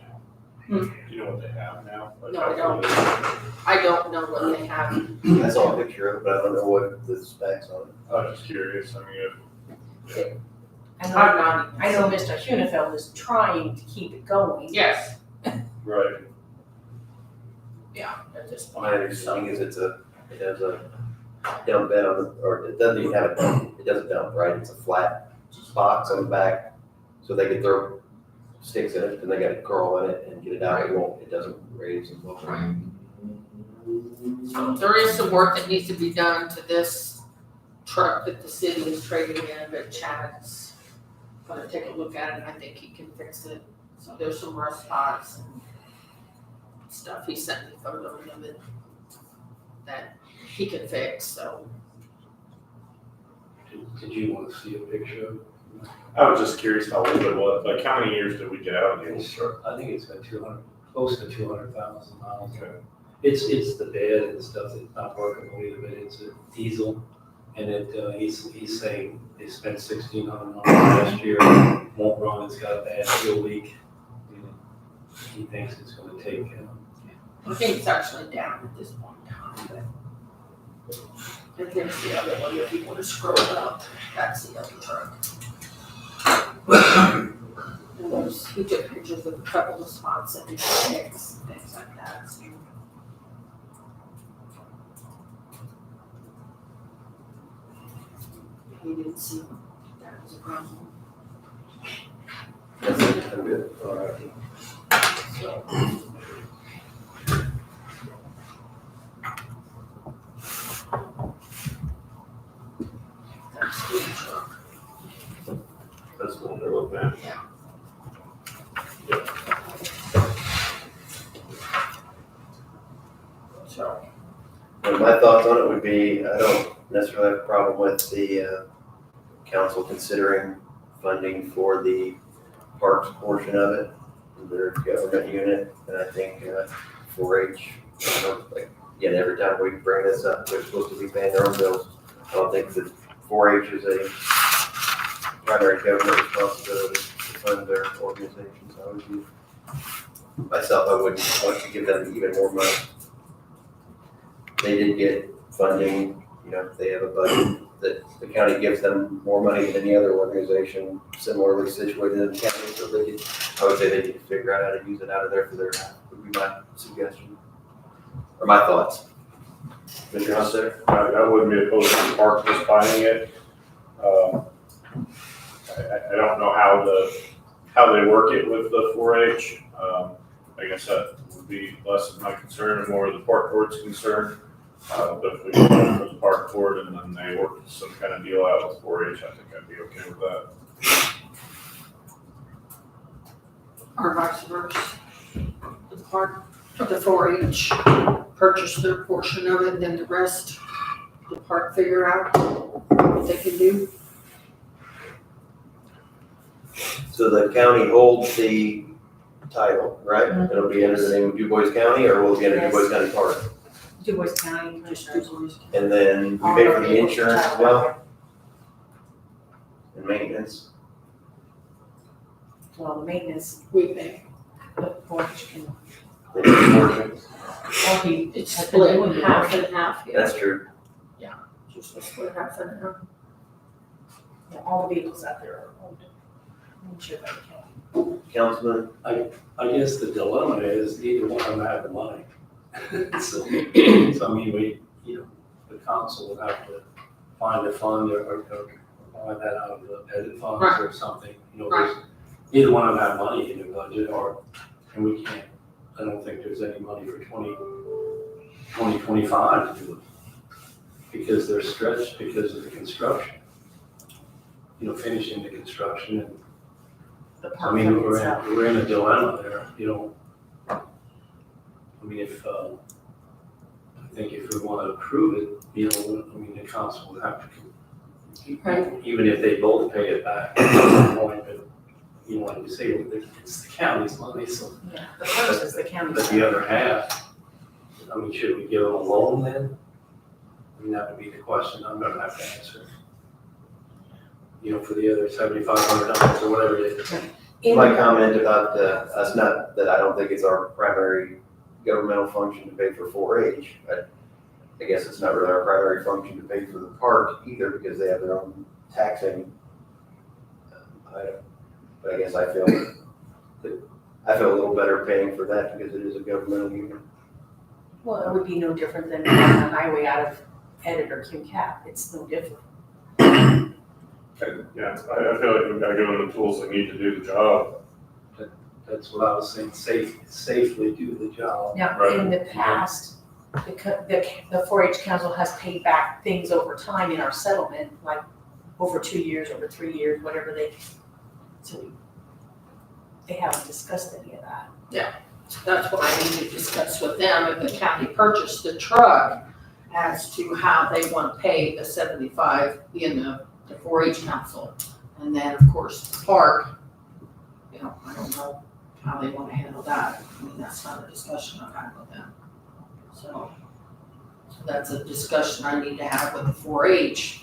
Do you know what they have now? Like, no, I don't. I don't know what they have. I saw a picture of it, but I don't know what the specs on it. I was just curious, I mean, if. I know, I'm not, I know Mr. Hunefeld is trying to keep it going. yes, Right. yeah, at this My point. understanding is it has a dump bed on the, or it doesn't even have a dump, it doesn't dump, right? It's a flat box on the back, so they can throw sticks in it, and they gotta curl in it and get it out, it doesn't raise and look. Right. So there is some work that needs to be done to this truck that the city is trading in, but Chad's gonna take a look at it, and I think he can fix it. So there's some rust spots and stuff, he sent me photos of it that he can fix, so. Did you want to see a picture of it? I was just curious how old it was, like how many years did we get out of it? Sure. I think it's got 200, close to 200,000 miles. Okay. It's the bed and stuff that's not workable either, but it's a diesel. And he's saying they spent $1,600 on it last year, won't run, it's got a bad fuel leak. And he thinks it's gonna take, I think it's actually down at this point in time, but. And there's the other one, if you wanna scroll up, that's the other truck. And there's, he took pictures of a couple of spots that he could fix, things like that, so. He didn't see that was a problem, That's it, I'm good. All right. so. That's the truck. That's the one they're looking at. So, And my thoughts on it would be, I don't necessarily have a problem with the council considering funding for the parks portion of it, their government unit, and I think 4-H, like, again, every time we bring this up, they're supposed to be paying their own bills. I don't think that 4-H is a primary government responsibility to fund their organizations. I would be, myself, I wouldn't want to give them even more money. They did get funding, they have a budget that the county gives them more money than any other organization similarly situated in the county, so they could, I would say they need to figure out how to use it out of there for their, would be my suggestion, or my thoughts. Mr. Hunter? I wouldn't be opposed to the park just buying it. I don't know how they work it with the 4-H. I guess that would be less of my concern and more of the park board's concern. But if we go for the park board and then they work some kind of deal out with 4-H, I think I'd be okay with that. Or vice versa. The park, the 4-H purchase their portion of it, then the rest, the park figure out what they can do. So the county holds the title, right? It'll be under the name of Du Bois County, or will it be under Du Bois County Park? Du Bois County Just Commissioners. And then we pay for the insurance as well? And maintenance? Well, the maintenance, We pay. the porch can, They pay a portion? all be. It's split in half and half, yeah. That's true. Just a split half and half. Yeah, all the vehicles out there are owned. I'm sure by the county. Councilman? I guess the dilemma is neither one of them have the money. So I mean, the council would have to find a fund or buy that out of the edit funds or something, there's, neither one of them have money in their budget and we can't, I don't think there's any money for 2025 to do it. Because they're stretched because of the construction. Finishing the construction and The I park mean, fund itself. we're in a dilemma there, I mean, I think if we want to approve it, the council would have to, Right. even if they both pay it back at some point, but, like you say, it's the county's money, so. Yeah, the first is the county. But the other half, should we give them a loan then? That would be the question I'm gonna have to answer. For the other $7,500 or whatever it is. My comment about us, not that I don't think it's our primary governmental function to pay for 4-H, but I guess it's not really our primary function to pay for the park either, because they have their own taxing item. But I guess I feel a little better paying for that because it is a governmental unit. Well, it would be no different than running a highway out of Edit or Kim Cap. It's no different. Yeah, I feel like we've got to give them the tools they need to do the job. That's what I was saying, safely do the job. Now, Right. in the past, the 4-H council has paid back things over time in our settlement, like over 2 years, over 3 years, whatever they haven't discussed any of that. That's what I need to discuss with them, if the county purchased the truck, as to how they want to pay the 75 in the 4-H council. And then, of course, the park, I don't know how they want to handle that. I mean, that's not a discussion I've had with them. So that's a discussion I need to have with the 4-H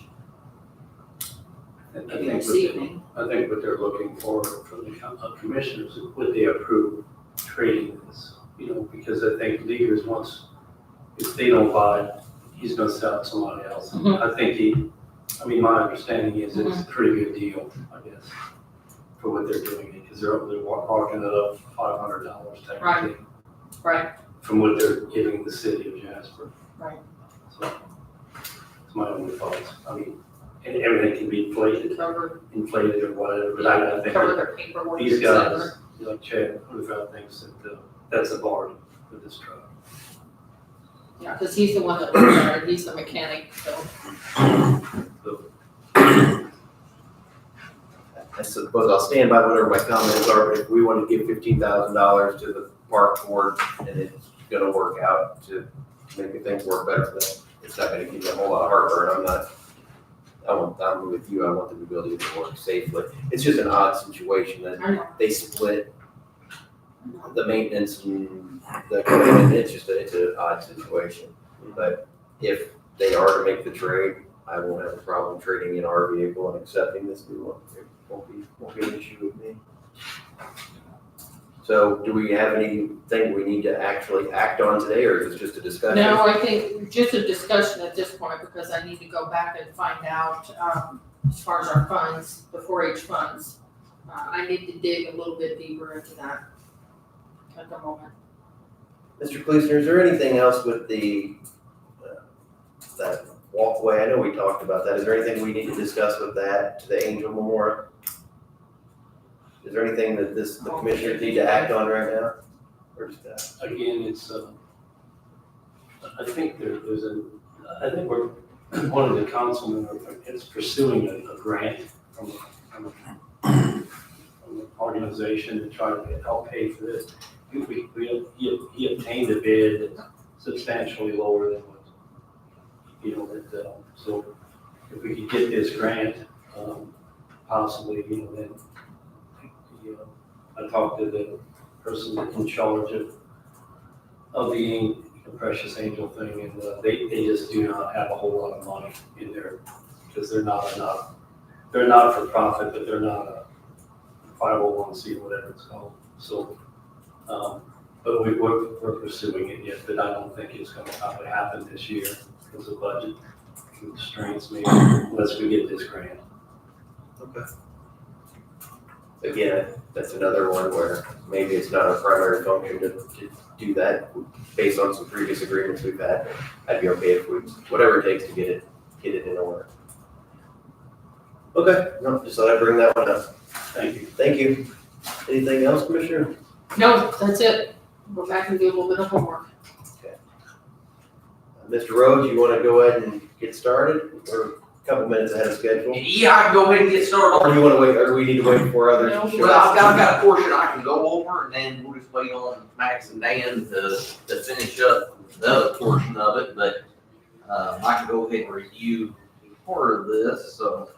maybe this evening. I think what they're looking for from the commissioners is would they approve trading this? Because I think Leaders wants, if they don't buy it, he's gonna sell it to somebody else. I think my understanding is it's a pretty good deal, I guess, for what they're doing, because they're marking it up for $500 technically. Right. From what they're giving the city of Jasper. Right. So, it's my only thoughts. And everything can be inflated or whatever, but I think Cover their paperwork. these et cetera. guys, like Chad, Hoodfound thinks that that's a bargain for this truck. Yeah, because he's the one that looks at it, he's the mechanic, so. I suppose I'll stand by whatever my comments are, but if we want to give $15,000 to the park board and it's gonna work out to making things work better for them. It's not gonna give you a whole lot of heartburn. I'm with you, I want them to be able to get to work safely. It's just an odd situation I that know. they split the maintenance and the equipment. It's an odd situation. But if they are to make the trade, I won't have a problem trading in our vehicle and accepting this new one. It won't be an issue with me. So do we have anything we need to actually act on today, or is it just a discussion? No, I think just a discussion at this point, because I need to go back and find out, as far as our funds, the 4-H funds. I need to dig a little bit deeper into that at the moment. Mr. Kleesner, is there anything else with the, that walkway? I know we talked about that. Is there anything we need to discuss with that, to the Angel Memorial? Is there anything that the commissioners need to act on right now? Or just that? Again, it's, I think I think we're, one of the councilmen is pursuing a grant from an organization to try to help pay for this. He obtained a bid that's substantially lower than what, so if we could get this grant, possibly, then, I talked to the person in charge of the Precious Angel thing, and they just do not have a whole lot of money in there, because they're not for profit, but they're not a 501c, whatever it's called. So, but we're pursuing it yet, but I don't think it's gonna probably happen this year because of budget constraints, maybe, unless we get this grant. Okay. Again, that's another one where maybe it's not a primary function to do that based on some previous agreements we've had. I'd be okay if we, whatever it takes to get it in order. Okay, no, just thought I'd bring that one up. Thank you. Thank you. Anything else, Commissioner? No, that's it. Go back and do a little bit of homework. Mr. Rhodes, you want to go ahead and get started? We're a couple minutes ahead of schedule. Yeah, I can go ahead and get started. Or you want to wait, or do we need to wait for others to show Well, up? I've got a portion I can go over, and then we'll just wait on Max and Dan to finish up the other portion of it, but, I can go ahead and review part of this, so.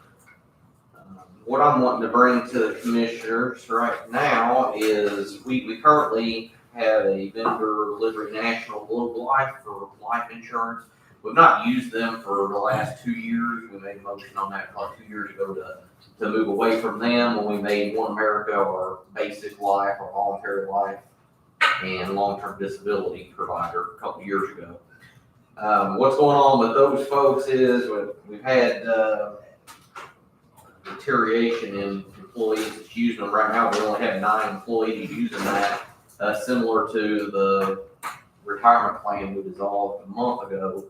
What I'm wanting to bring to the commissioners right now is we currently have a vendor, Liberty National Global Life, for life insurance. We've not used them for the last 2 years. We made a motion on that about 2 years ago to move away from them when we made One America our basic life, our voluntary life, and long-term disability provider a couple years ago. What's going on with those folks is we've had deterioration in employees that's using them right now. We only have 9 employees using that, similar to the retirement plan we dissolved a month ago.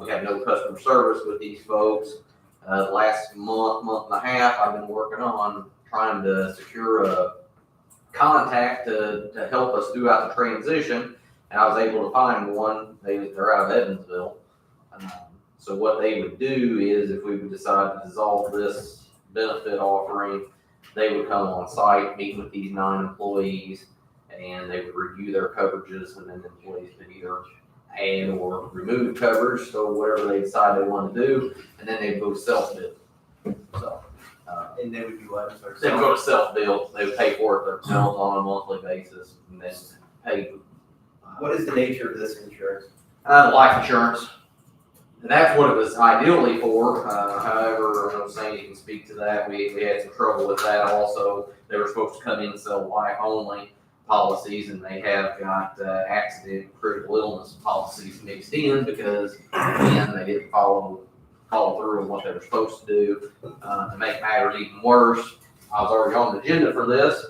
We have no customer service with these folks. Last month and a half, I've been working on trying to secure a contact to help us throughout the transition, and I was able to find one. They're out of Evansville. So what they would do is, if we would decide to dissolve this benefit offering, they would come on site, meet with these 9 employees, and they would review their coverages, and then the employees could either add or remove coverage, so whatever they decide they want to do, and then they'd go self-bill. So, And they would do what? they would go to self-bill, they would pay for it themselves on a monthly basis, and then pay. What is the nature of this insurance? Life insurance. And that's what it was ideally for. However, I'm saying you can speak to that. We had some trouble with that also. They were supposed to come in and sell life only policies, and they have got accident, critical illness policies mixed in because, again, they didn't follow through on what they were supposed to do. To make matters even worse, I was already on the agenda for this.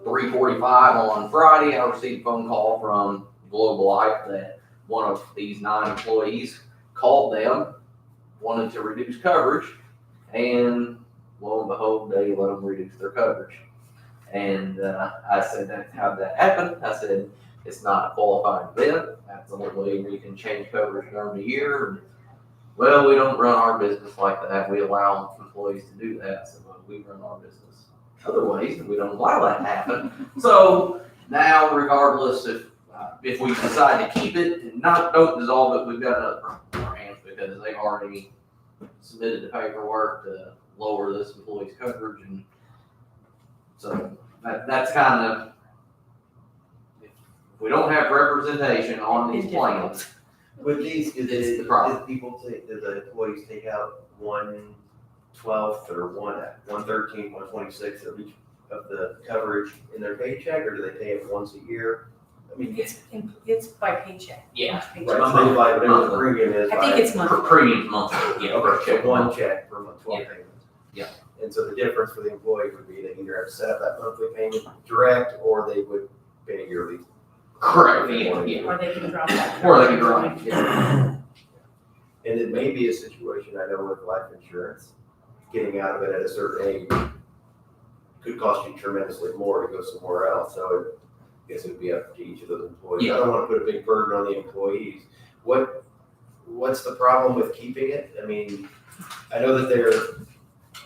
3:45 on Friday, I received a phone call from Global Life that one of these 9 employees called them, wanted to reduce coverage, and lo and behold, they let them reduce their coverage. And I said, how'd that happen? I said, it's not a qualifying event. That's the only way we can change coverage during the year. And, well, we don't run our business like that. We allow employees to do that. So we run our business other ways, and we don't allow that to happen. So now, regardless if if we decide to keep it and don't dissolve it, we've got another problem in our hands because they've already submitted the paperwork to lower this employee's coverage, and so that's kind of, if we don't have representation on these plans. With these, do It's the problem. do the employees take out 1/12 or 1/13, 1/26 of each of the coverage in their paycheck, or do they pay it once a year? I mean, It's by paycheck. Yeah. Each paycheck. right, so they like whatever the premium is. I think it's monthly. Premiums monthly, yeah. Okay, so one check per month, 12 Yeah. payments. Yeah. And so the difference for the employee would be they either have to set up that monthly payment direct, or they would pay it yearly. Correct, yeah. Or they can drop that. Or they can drop it, yeah. And it may be a situation, I know with life insurance, getting out of it at a certain age could cost you tremendously more to go somewhere else. So I guess it would be up to each of those employees. I don't want to put a big burden on the employees. What's the problem with keeping it? I mean, I know that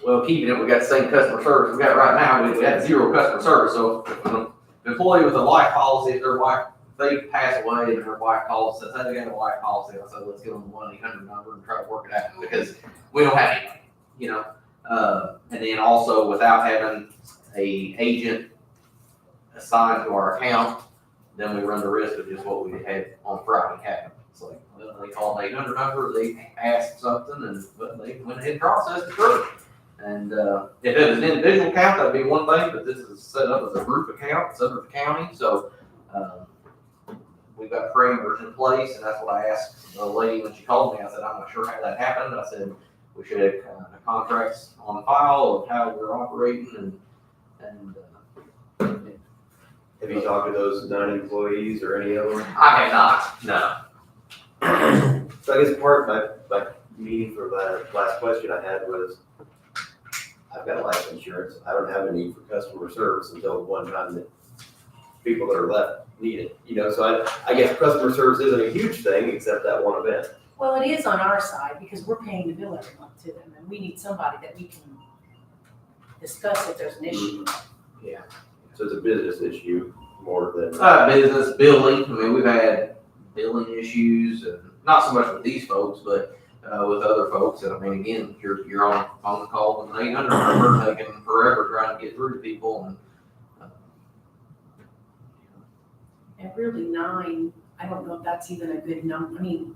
Well, keeping it, we got the same customer service we got right now. We have 0 customer service. So if an employee with a life policy, if their wife, they pass away and their wife calls, says, hey, they got a life policy. I said, let's give them the 1-800 number and try to work it out because we don't have any, you know. And then also without having a agent assigned to our account, then we run the risk of just what we had on Friday happen. It's like, well, they called an 800 number, they asked something, and well, they went ahead and processed it through. And if it was an individual account, that'd be one thing, but this is set up as a group account, it's under the county, so we've got parameters in place, and that's what I asked the lady when she called me. I said, I'm not sure how that happened. I said, we should have contracts on file of how we're operating, and have you talked to those 9 employees or any of them? I have not, no. So I guess part of my meaning for the last question I had was, I've got life insurance. I don't have a need for customer service until one time that people that are left need it. You know, so I guess customer service isn't a huge thing except that one event. Well, it is on our side because we're paying the bill every month to them, and we need somebody that we can discuss if there's an issue. Yeah. So it's a business issue more than. Business, billing, I mean, we've had billing issues, and not so much with these folks, but with other folks. And I mean, again, you're on a phone call with an 800 number, taking forever trying to get through to people, and And really 9, I don't know if that's even a good number. I mean,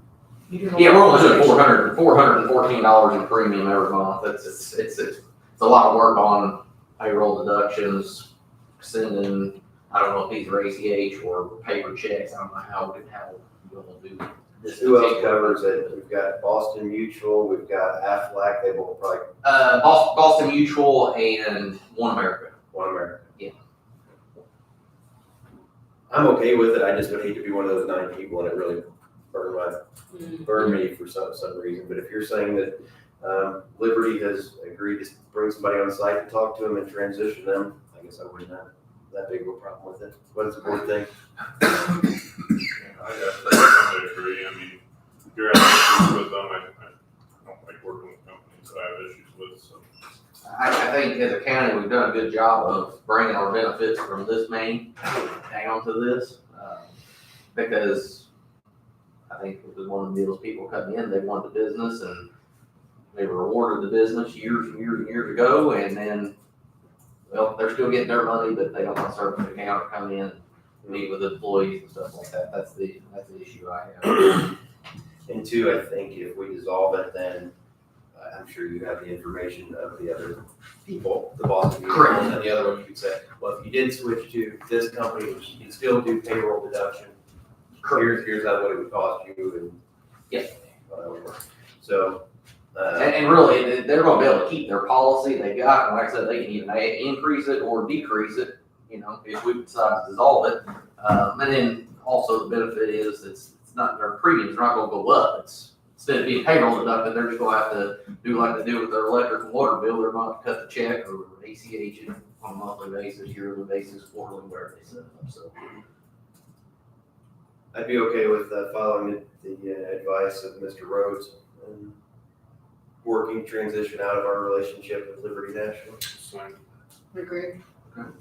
you do. yeah, we're only doing $414 in premium every month. It's a lot of work on payroll deductions, sending, I don't know if these are ACH or paper checks. I don't know how we'll do this. Who else covers it? We've got Boston Mutual, we've got Aflac, they will probably. Boston Mutual and One America. One America. Yeah. I'm okay with it. I just would hate to be one of those 9 people and it really burned me for some reason. But if you're saying that Liberty has agreed to bring somebody on site to talk to them and transition them, I guess I wouldn't have that big of a problem with it. What does the board think? I definitely agree. I mean, if you're having issues with them, I don't like working with companies that I have issues with, so. I think as a county, we've done a good job of bringing our benefits from this main down to this, because I think it was one of the deals, people come in, they want the business, and they were awarded the business years and years and years ago, and then, well, they're still getting their money, but they don't want to serve an account or come in and meet with employees and stuff like that. That's the issue I have. And 2, I think if we dissolve it, then I'm sure you have the information of the other people, the Boston Mutual, Correct. and the other one you could say, well, if you did switch to this company, you can still do payroll deduction. Here's how what it would cost you, and Yeah. whatever. So. And really, they're gonna be able to keep their policy they got, and like I said, they can either increase it or decrease it, you know, if we decide to dissolve it. And then also the benefit is it's not, their premiums are not gonna go up. It's, instead of being payroll deducted, they're just gonna have to do like they do with their electric and water bill. They're going to cut the check or ACH it on a monthly basis, yearly basis, quarterly, wherever they set it up, so. I'd be okay with following the advice of Mr. Rhodes and working transition out of our relationship with Liberty National. Agree.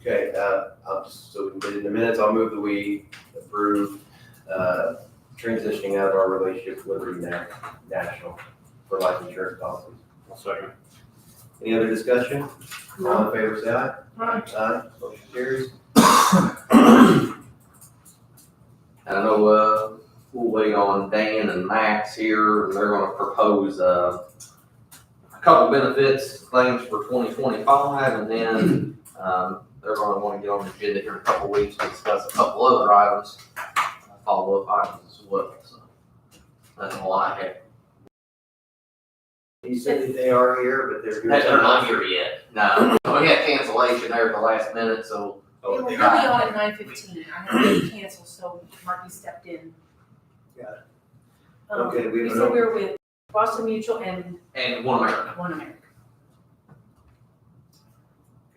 Okay, I'll just, so we can get in the minutes, I'll move that we approve transitioning out of our relationship with Liberty National for life insurance policies. I'll second. Any other discussion? All in favor, say aye. Aye. Motion carries. And I know, we'll wait on Dan and Max here, and they're gonna propose, a couple benefits things for 2025, and then, they're gonna wanna get on the agenda here in a couple weeks to discuss a couple other items, follow-up items as well, so. That's all I have. He said that they are here, but they're. They're not here yet, no. We had cancellation there at the last minute, so. They were really on at 9:15. I know they canceled, so Marky stepped in. Got it. Um, Okay, we we have said an- we were with Boston Mutual and And One America. One America.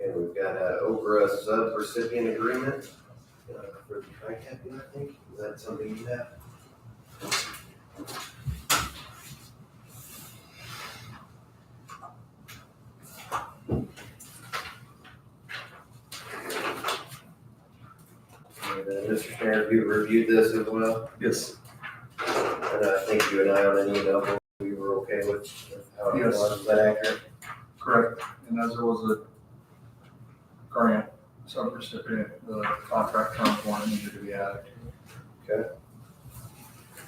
Okay, we've got over a sub-recipient agreement for the TRICAP, I think. Is that something you have? And, Mr. Sharon, you reviewed this as well? Yes. And I think you and I on an email, we were okay with how it Yes. was. Is that accurate? Correct. And as there was a grant subrecipient, the contract terms one needed to be added. Okay.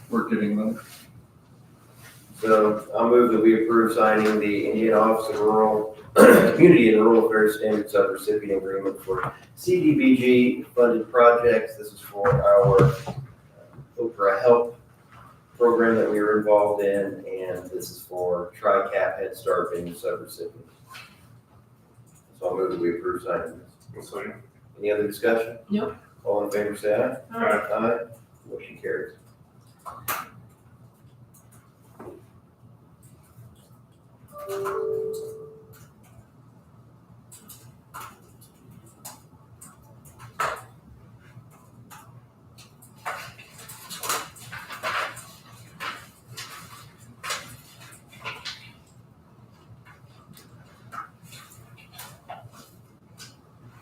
We're getting them. So I'll move that we approve signing the Indiana Office of Rural, Community and Rural Affairs Standard Subrecipient Agreement for CDBG funded projects. This is for our Oprah Help program that we were involved in, and this is for TRICAP Head Start being subrecipient. So I'll move that we approve signing this. Any other discussion? Nope. All in favor, say aye. Aye. Aye. Motion carries.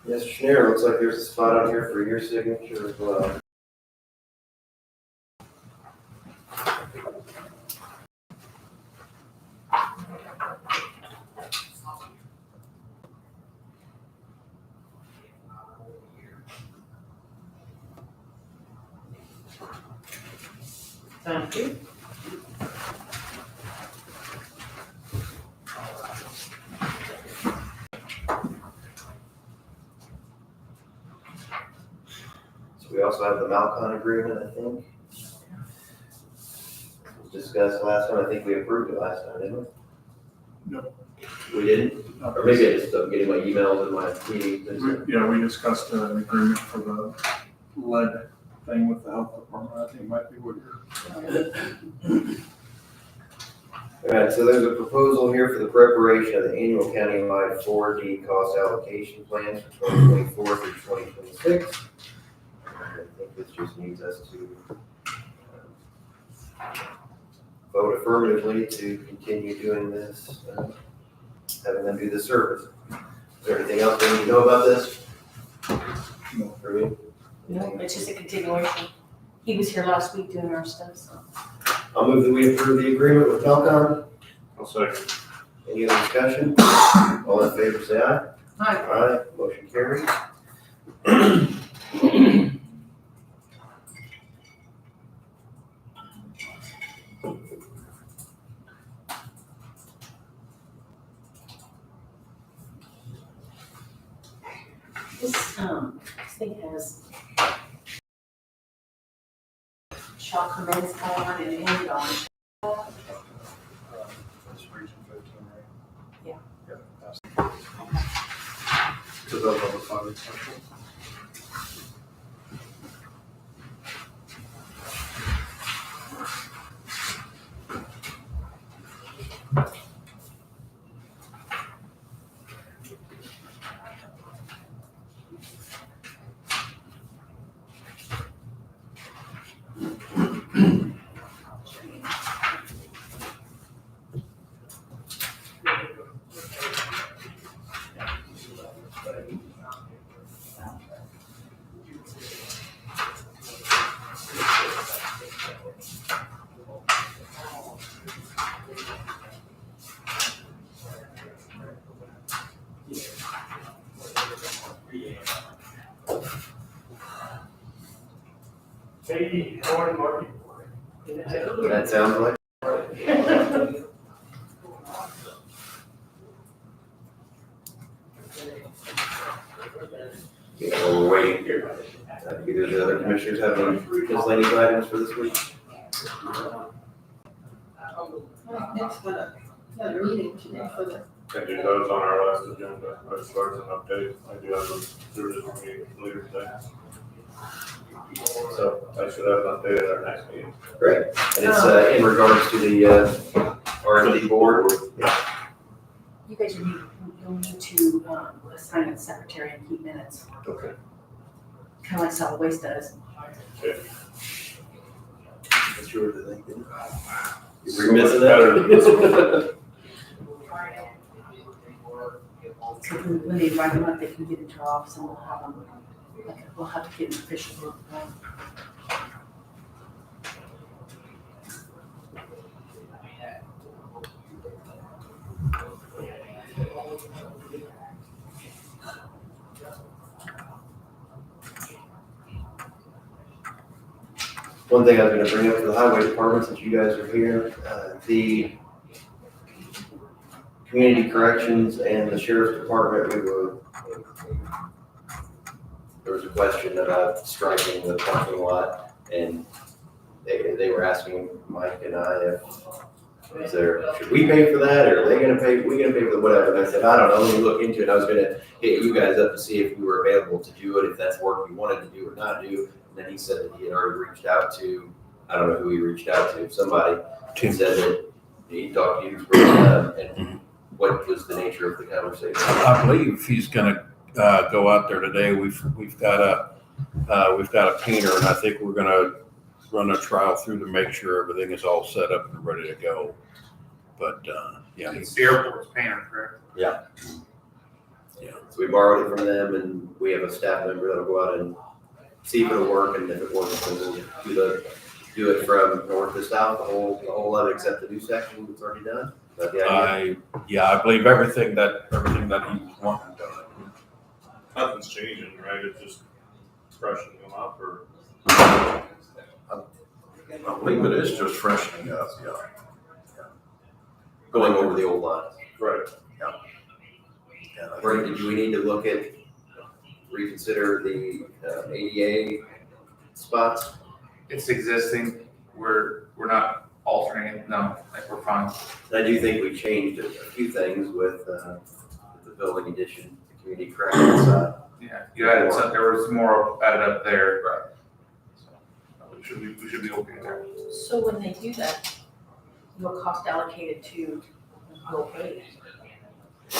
Yes, Schneider, looks like there's a spot on here for your signature as well. Thank you. So we also have the Malcon agreement, I think. It was discussed last time, I think we approved it last time, didn't we? No. We didn't? Or maybe I just stopped getting my emails and my meetings. Yeah, we discussed an agreement for the lead thing with the health department. I think might be what you're. All right, so there's a proposal here for the preparation of the annual countywide 4D cost allocation plans for 2024 through 2026. I think this just needs us to vote affirmatively to continue doing this, having them do this service. Is there anything else we need to know about this? No. For me? No, it's just a continuation. He was here last week doing our stuff, so. I'll move that we approve the agreement with Telcom. I'll second. Any other discussion? All in favor, say aye. Aye. Aye, motion carries. This thing has shall commence on and end on. Yeah. To those other funding sections. Hey, how are you, Marty? That sounds like. Yeah, well, we're waiting here. Either the other commissioners have any miscellaneous items for this week? Next, got a meeting today for the. I do those on our last agenda, as far as an update, I do have them through this meeting later today. So I should have an update at our next meeting. Great. And it's in regards to the R&D board. You guys you'll need to assign a secretary and keep minutes, Okay. kind of like solid waste does. That's yours, I think. We're missing that. So when they write them up, they can get into our office and we'll have to get an official. One thing I was gonna bring up to the highway department, since you guys are here, the community corrections and the sheriff's department, there was a question about striking the parking lot, and they were asking Mike and I should we pay for that, or are they gonna pay, we gonna pay for the whatever, and I said, I don't know, let me look into it. I was gonna hit you guys up to see if we were available to do it, if that's work we wanted to do or not do. And then he said that he had already reached out to, I don't know who he reached out to, somebody said that he talked to you, and what was the nature of the conversation? I believe he's gonna go out there today. We've got a painter, and I think we're gonna run a trial through to make sure everything is all set up and ready to go. But yeah, It's the airport's painter, correct? Yeah. So we borrowed it from them, and we have a staff member that'll go out and see if it'll work, and if it works, then we'll do it from north to south, the whole of it except the new section that's already done. Is that the idea? I believe everything that he was wanting done. Nothing's changing, right? It's just freshening them up or? I believe it is just freshening up, yeah. Going over the old lines. Right. Right, do we need to look at, reconsider the ADA spots? It's existing, we're not altering it, no, like we're fine. I do think we changed a few things with the building addition, the community corrections side. Yeah, you added some, there was more added up there. Right. So we should be okay there. So when they do that, you'll cost allocated to your rate.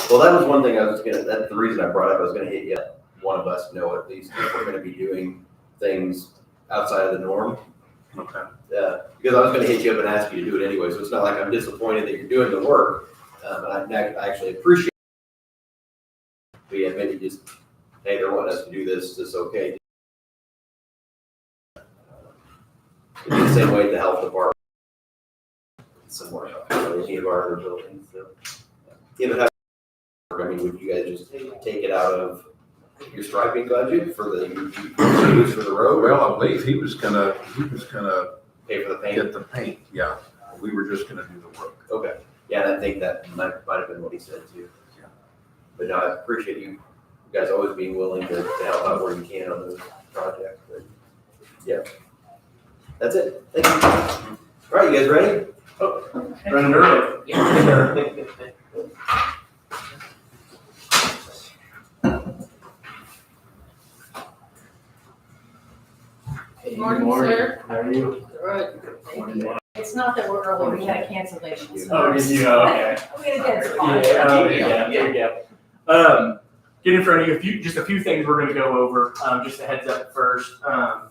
Well, that was one thing that's the reason I brought up, I was gonna hit you, one of us know at least if we're gonna be doing things outside of the norm. Okay. Because I was gonna hit you up and ask you to do it anyway, so it's not like I'm disappointed that you're doing the work, but I actually appreciate it. But yeah, maybe just, hey, they're wanting us to do this, is this okay? It's the same way the health department. Somewhere else, any of our other buildings, so. Yeah, but I mean, would you guys just take it out of your striping budget for the use for the road? Well, I believe he was gonna Pay for the paint? get the paint, yeah. We were just gonna do the work. Okay, yeah, and I think that might have been what he said too. Yeah. But no, I appreciate you guys always being willing to help out where you can on those projects, but yeah. That's it, thank you. All right, you guys ready? Running early. Good morning, sir. How are you? Good. It's not that we're early, we had a cancellation. so Oh, did you? Okay. We had a dead spot. Get in front of you, just a few things we're gonna go over, just a heads up first,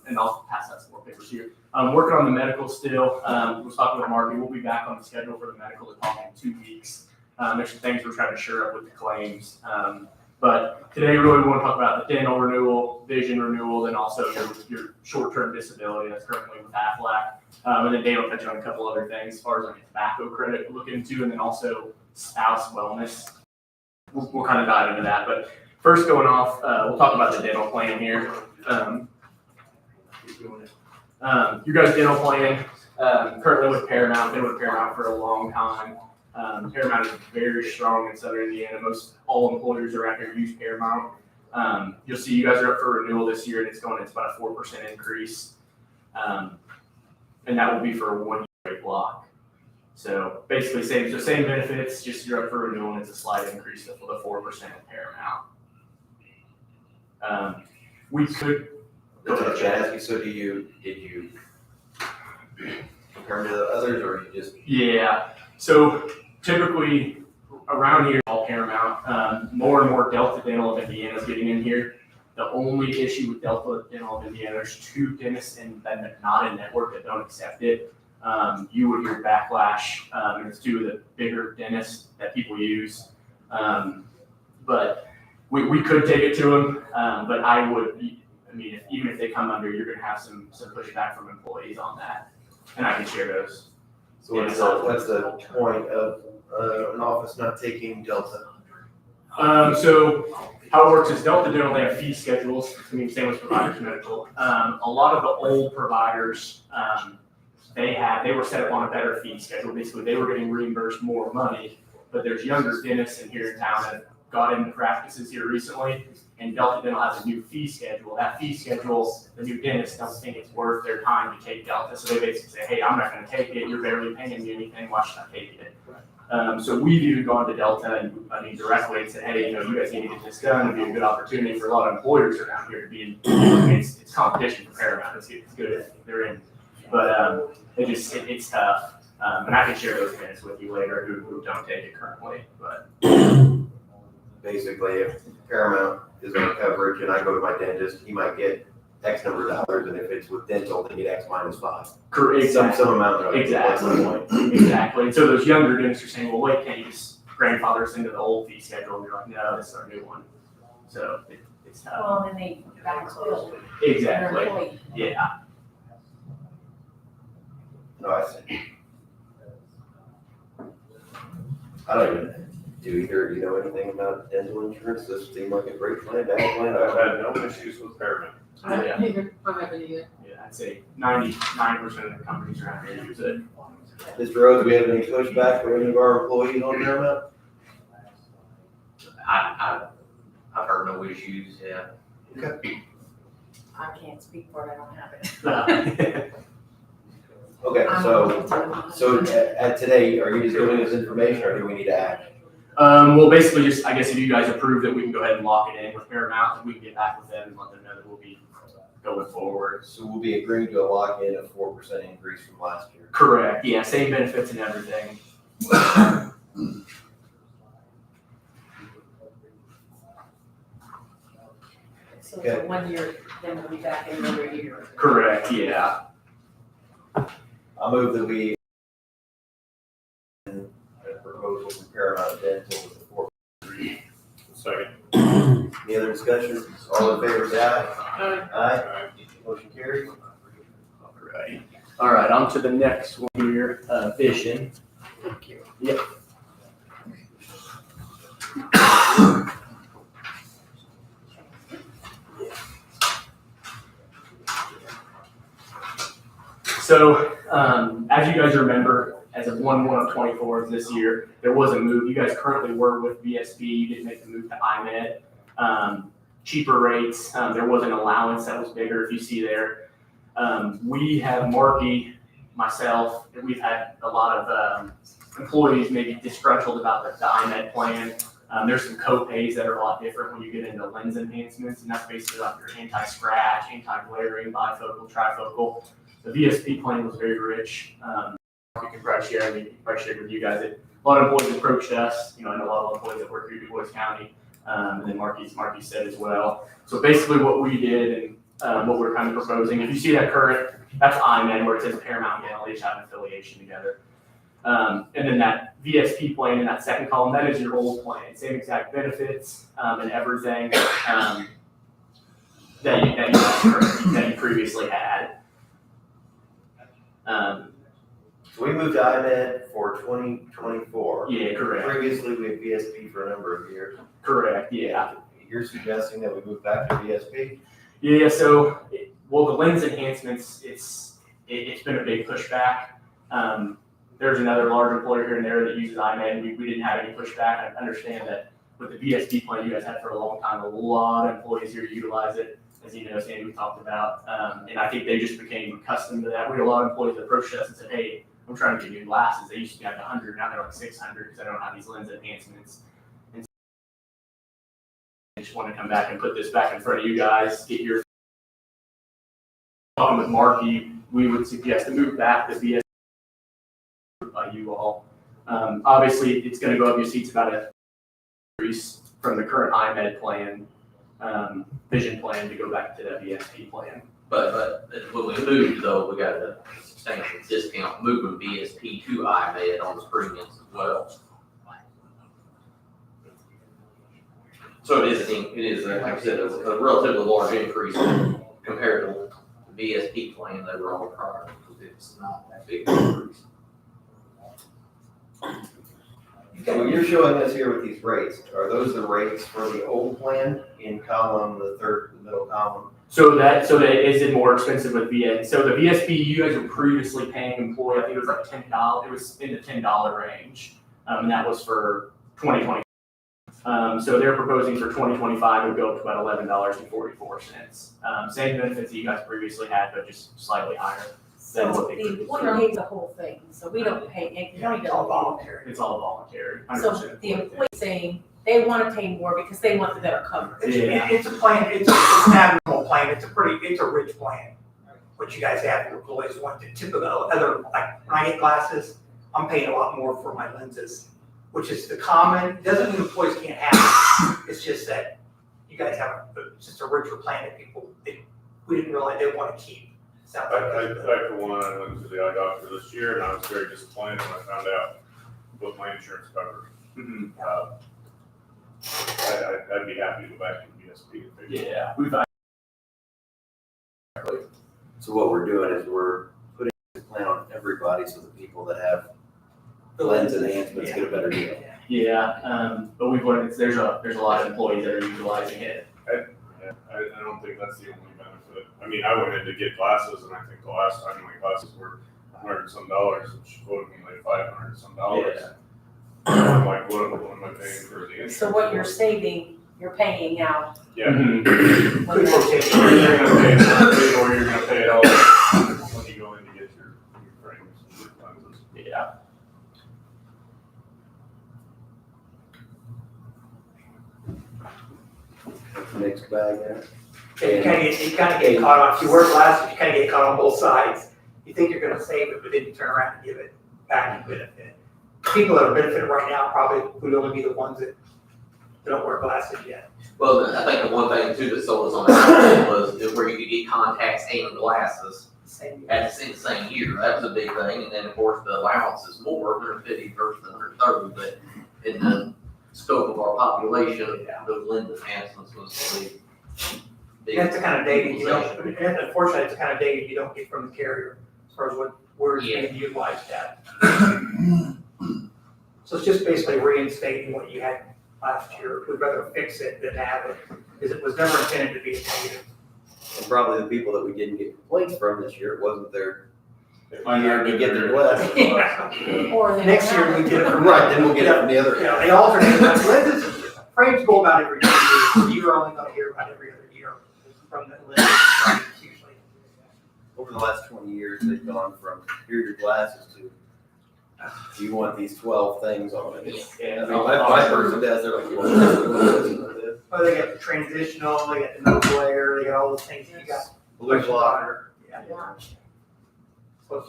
and I'll pass out some more papers here. Working on the medical still, was talking with Marty, we'll be back on the schedule for the medical to talk in 2 weeks. There's some things we're trying to shore up with the claims. But today really we want to talk about the dental renewal, vision renewal, then also your short-term disability that's currently with Aflac. And then Dave will touch on a couple other things as far as like a tobacco credit to look into, and then also spouse wellness. We'll kind of dive into that. But first going off, we'll talk about the dental plan here. Your guys' dental plan, currently with Paramount, been with Paramount for a long time. Paramount is very strong in Southern Indiana. Most all employers around here use Paramount. You'll see you guys are up for renewal this year, and it's about a 4% increase. And that will be for a 1 year block. So basically same benefits, just you're up for renewal, and it's a slight increase for the 4% at Paramount. We could. That's what I was gonna ask you, so did you compare them to the others, or you just? Yeah, so typically around here, all Paramount, more and more Delta Dental of Indiana is getting in here. The only issue with Delta Dental of Indiana, there's 2 dentists that not in network that don't accept it. You would hear backlash, and it's 2 of the bigger dentists that people use. But we could take it to them, but even if they come under, you're gonna have some pushback from employees on that, and I can share those. So what's the point of an office not taking Delta? So how it works is Delta Dental, they have fee schedules. Same with Providers Medical. A lot of the old providers, they were set up on a better fee schedule. Basically, they were getting reimbursed more money, but there's younger dentists in here in town that got into practices here recently, and Delta Dental has a new fee schedule. That fee schedule, the new dentists don't think it's worth their time to take Delta, so they basically say, hey, I'm not gonna take it, you're barely paying me anything, why should I take it? So we've even gone to Delta and directly and said, hey, you guys need to get this done. It'd be a good opportunity for a lot of employers around here to be in. It's competition for Paramount. It's good if they're in, but it's tough. And I can share those minutes with you later who don't take it currently. But Basically, if Paramount is on coverage and I go to my dentist, he might get X number of dollars, and if it's with dental, they get X minus 5. correct, Some amount of. exactly. Exactly. And so those younger dentists are saying, well, wait, can't you just grandfather us into the old fee schedule? And you're like, no, this is our new one. So it's tough. Well, and then they backfill. Exactly. Yeah. No, I see. I don't even do either. Do you know anything about dental insurance? Does it seem like a great plan, bad plan? I've had no issues with Paramount. I haven't either. I haven't either. Yeah, I'd say 99% of the companies around here use it. Mr. Rhodes, do we have any pushback from any of our employees on Paramount? I've heard no issues, yeah. I can't speak for it, I don't have it. Okay, so at today, are you just giving us information, or do we need to act? Well, basically, just I guess if you guys approve that, we can go ahead and lock it in with Paramount, and we can get back with them and let them know that we'll be going forward. So we'll be agreeing to a lock-in of 4% increase from last year. Correct. Yeah, same benefits and everything. So it's a 1 year, then we'll be back in another year. Correct. Yeah. I move that we a proposal from Paramount Dental with the 4%. Second. Any other discussion? All in favor, say aye. Aye. Motion carries. All right. On to the next one here. Vision. Thank you. Yep. So, as you guys remember, as of 1/1/24 this year, there was a move. You guys currently were with VSP. You didn't make the move to IMED. Cheaper rates. There was an allowance that was bigger, if you see there. We have Marky, myself, and we've had a lot of employees maybe disgruntled about the IMED plan. There's some co-pays that are a lot different when you get into lens enhancements, and that's basically like your anti-scratch, anti-glaring, bifocal, trifocal. The VSP plan was very rich. You can probably share with you guys. A lot of employees approached us. I know a lot of employees that work here in Du Bois County, and then Marky said as well. So basically, what we did and what we're kind of proposing. If you see that current, that's IMED where it says Paramount Dental. They each have an affiliation together. And then that VSP plan in that second column, that is your old plan. Same exact benefits and everything that you previously had. So we moved to IMED for 2024. Yeah, correct. Previously, we had VSP for a number of years. Correct, yeah. You're suggesting that we move back to VSP? Yeah, so, the lens enhancements, it's been a big pushback. There's another large employer here and there that uses IMED. We didn't have any pushback. I understand that with the VSP plan you guys had for a long time, a lot of employees here utilize it. As you know, Sandy, we talked about. And I think they just became accustomed to that. We had a lot of employees that approached us and said, hey, I'm trying to get new glasses. They used to be like 100, now they're like 600 because I don't have these lens enhancements. And so I just want to come back and put this back in front of you guys, get your talking with Marky, we would suggest to move back the VSP by you all. Obviously, it's going to go up your seats about a increase from the current IMED plan, vision plan to go back to that VSP plan. But when we moved though, we got a substantial discount moving BSP to IMED on the premiums as well. So it is, like I said, a relatively large increase compared to the VSP plan they were on prior, because it's not that big an increase. So you're showing us here with these rates. Are those the rates for the old plan in column, the middle column? So that is it more expensive with VS? So the VSP you guys were previously paying employee, I think it was like $10. It was in the $10 range, and that was for 2020. So they're proposing for 2025 it would go up to about $11.44. Same benefits that you guys previously had, but just slightly higher than what they The previously. employee pays the whole thing, so we don't pay, the county doesn't pay. It's all voluntary. So 100% the employee saying they want to pay more because they want the better coverage. Yeah. It's a plan, it's an abnormal plan, it's a rich plan. What you guys have, your employees want the typical other, like, when I get glasses, I'm paying a lot more for my lenses, which is the common, doesn't mean employees can't have it. It's just that you guys have just a richer plan that we didn't realize they want to keep. Sounds like I for one, I went to the eye doctor this year and I was very disappointed when I found out what my insurance covered. I'd be happy to go back to BSP. Yeah, So what we're doing is we're putting this plan on everybody so the people that have lens enhancements get a better deal. but we've learned there's a lot of employees that are utilizing it. I don't think that's the only benefit. I mean, I went in to get glasses and I think the last time my glasses were $100 and some, which quoted me like $500 and some. I'm like, what am I paying for the insurance? So what you're saving, you're paying out. Yeah. when You're that- gonna pay it, or you're gonna pay it all when you go in to get your frames and your lenses. Yeah. That's the mixed bag there. You kind of get caught on, if you wear glasses, you kind of get caught on both sides. You think you're gonna save it, but then you turn around and give it back and benefit. People that are benefiting right now probably would only be the ones that don't wear glasses yet. Well, I think the one thing too that sold us on that was where you could get contacts and glasses at the same year. That was a big thing. And then of course the allowance is more, 150 versus 130, but in the scope of our population, those lens enhancements was the big. That's the kind of data you don't, and unfortunately, it's the kind of data you don't get from the carrier as far as where it's being utilized at. So it's just basically reinstating what you had last year. We'd rather fix it than have it, because it was never intended to be a negative. And probably the people that we didn't get complaints from this year, it wasn't their Might year not to be get their their- glasses. Or they Next don't year, have we get it from. Right, then we'll get it from the other. Yeah, they alternate, lenses, frames go about every 2 years. You're only gonna hear about every other year from the lenses frames usually. Over the last 20 years, they've gone from, here are your glasses to, do you want these 12 things on it? I mean, my person does, they're like, you want this, you want this, you want this. Oh, they got the transitional, they got the no glare, they got all those things you got. Blue blocker. Yeah.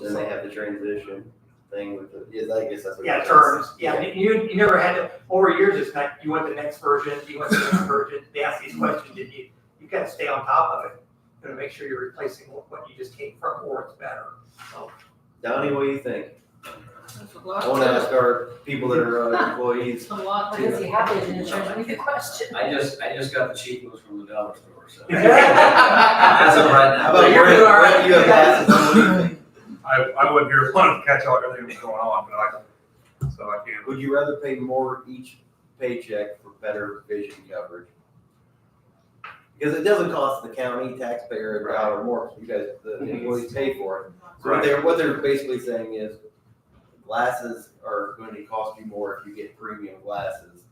Then they have the transition thing with the, yeah, I guess that's what. Yeah, terms, yeah, you never had to, over years, it's like, you want the next version, you want the next version, they ask these questions, and you gotta stay on top of it. You gotta make sure you're replacing what you just came from, or it's better, so. Donnie, what do you think? That's a lot. I want to ask our people that are employees. It's a lot. Does he have it in insurance? Read the question. I just got the cheap ones from the dollar store, so. As of right now. How about You're doing all right. Brent, you have glasses on, what do you think? I wouldn't hear one to catch all everything that's going on, but so I can't. Would you rather pay more each paycheck for better vision coverage? Because it doesn't cost the county taxpayer a dollar more, you guys, the employees pay for it. So what they're basically saying is glasses are going to cost you more if you get premium glasses,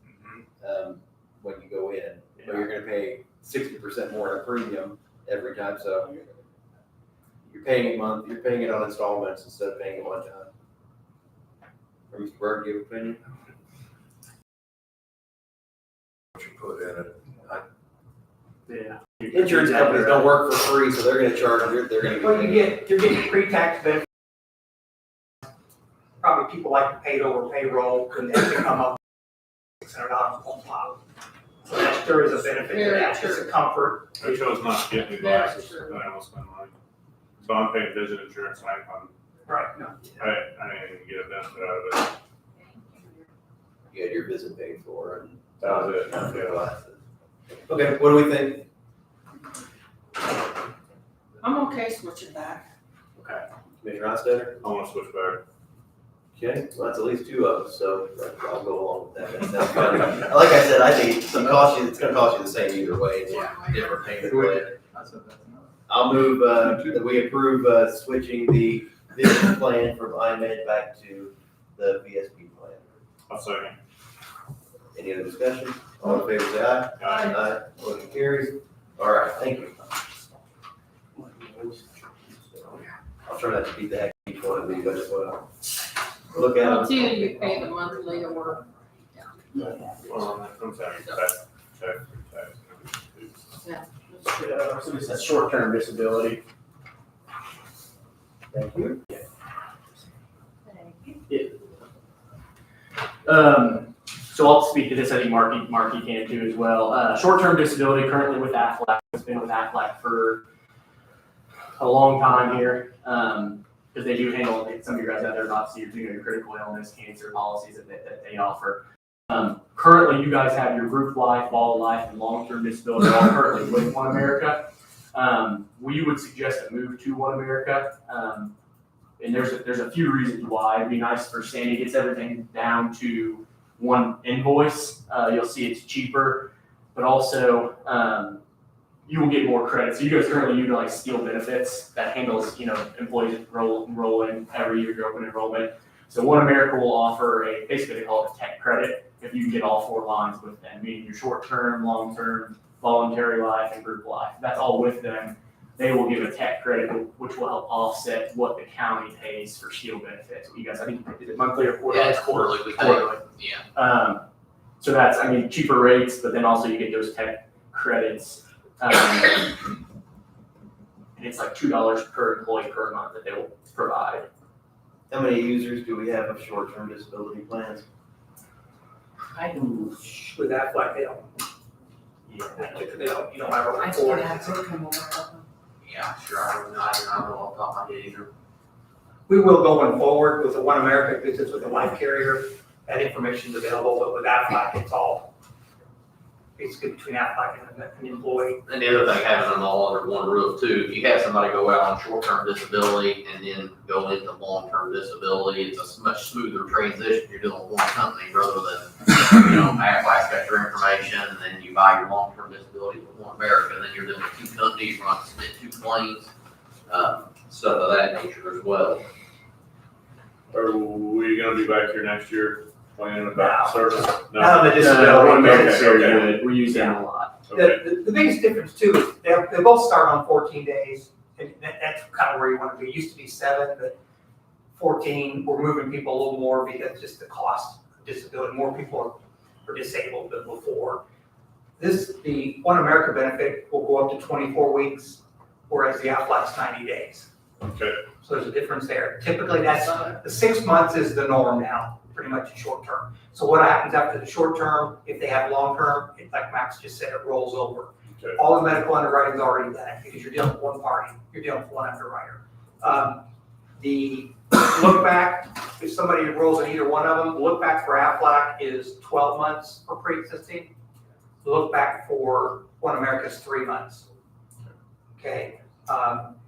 when you go in. But you're gonna pay 60% more in a premium every time, so you're paying it on installments instead of paying it one time. Or Mr. Berg, do you have an opinion? What you put in it. Yeah. Insurance companies don't work for free, so they're gonna charge you, they're gonna. Well, you're getting pre-tax benefits. Probably people like to pay it over payroll, and they can come up $600 on top. So that sure is a benefit to that, just a comfort. I chose not to get new glasses, but I almost spend money. So I'm paying vision insurance, and Right. I didn't even get a benefit out of it. You had your visit paid for and. That was it, yeah. Glasses. Okay, what do we think? I'm okay switching back. Okay. Commissioner Hostetter? I wanna switch back. Okay, well, that's at least two of us, so I'll go along with that. That sounds fun. Like I said, I think it's gonna cost you the same either way. It's a different payment plan. I'll move, that we approve, switching the vision plan from IMED back to the VSP plan. I'll second. Any other discussion? All in favor, say aye. Aye. Motion carries. All right, thank you. I'll try not to beat the heck out of each one of these, I just wanna look at them. Until you pay the monthly or. Well, that comes out of tax, tax. Yeah. So this is short-term disability. Thank you. So I'll speak to this, I think Marky can too as well. Short-term disability currently with Aflac, it's been with Aflac for a long time here. Because they do handle, some of you guys out there, obviously, you're doing critical illness, cancer policies that they offer. Currently, you guys have your group life, all life, and long-term disability all currently with One America. We would suggest a move to One America. And there's a few reasons why. It'd be nice for Sandy, gets everything down to one invoice. You'll see it's cheaper, but also you will get more credit. So you guys currently utilize Steel Benefits that handles, employees enroll in every year, your open enrollment. So One America will offer basically they call it a tech credit if you can get all four lines with them, meaning your short-term, long-term, voluntary life, and group life. That's all with them. They will give a tech credit, which will help offset what the county pays for Steel Benefits. You guys, I think, is it monthly or quarterly? Yeah, it's quarterly. Quarterly. Yeah. So that's, cheaper rates, but then also you get those tech credits. And it's like $2 per employee per month that they will provide. How many users do we have of short-term disability plans? With that, like, they don't, you don't have a I still report. have to come over. Yeah, sure, I don't know off the top of my head either. We will going forward with the One America business with the life carrier. That information is available, but with Aflac, it's all basically between Aflac and an employee. And the other thing, having them all under one roof too, if you have somebody go out on short-term disability and then go into long-term disability, it's a much smoother transition. You're doing one company rather than, Aflac's got your information and then you buy your long-term disability with One America, and then you're doing two companies, you want to submit two claims, stuff of that nature as well. Are we gonna be back here next year planning about service? Not on the disability. One America's very Okay. good. We use them a lot. Okay. The biggest difference too is they both start on 14 days, and that's kind of where you want to be. It used to be 7, but 14, we're moving people a little more because just the cost of disability, more people are disabled than before. The One America benefit will go up to 24 weeks, whereas the Aflac's 90 days. Okay. So there's a difference there. Typically, the 6 months is the norm now, pretty much short term. So what happens after the short term, if they have long term, like Max just said, it rolls over. Okay. All the medical underwriting is already done because you're dealing with one party, you're dealing with one underwriter. The look back, if somebody enrolls in either one of them, the look back for Aflac is 12 months for pre-existing. The look back for One America is 3 months. Okay.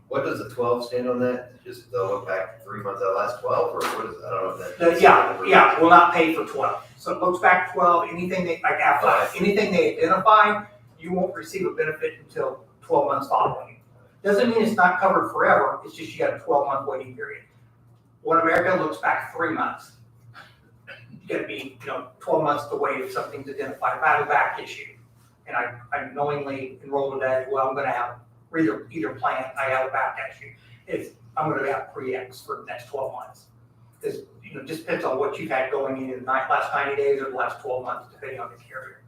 What does the 12 stand on that? Just they'll look back 3 months out of the last 12, or what is, I don't know if that. Yeah, will not pay for 12. So it looks back 12, anything they, like Aflac, anything they identify, you won't receive a benefit until 12 months following. Doesn't mean it's not covered forever, it's just you got a 12-month waiting period. One America looks back 3 months. You gotta be, 12 months to wait if something's identified. If I have a back issue and I knowingly enrolled today, well, I'm gonna have either plan, I have a back issue. I'm gonna have pre-X for the next 12 months. Because, just depends on what you've had going in the last 90 days or the last 12 months, depending on the carrier.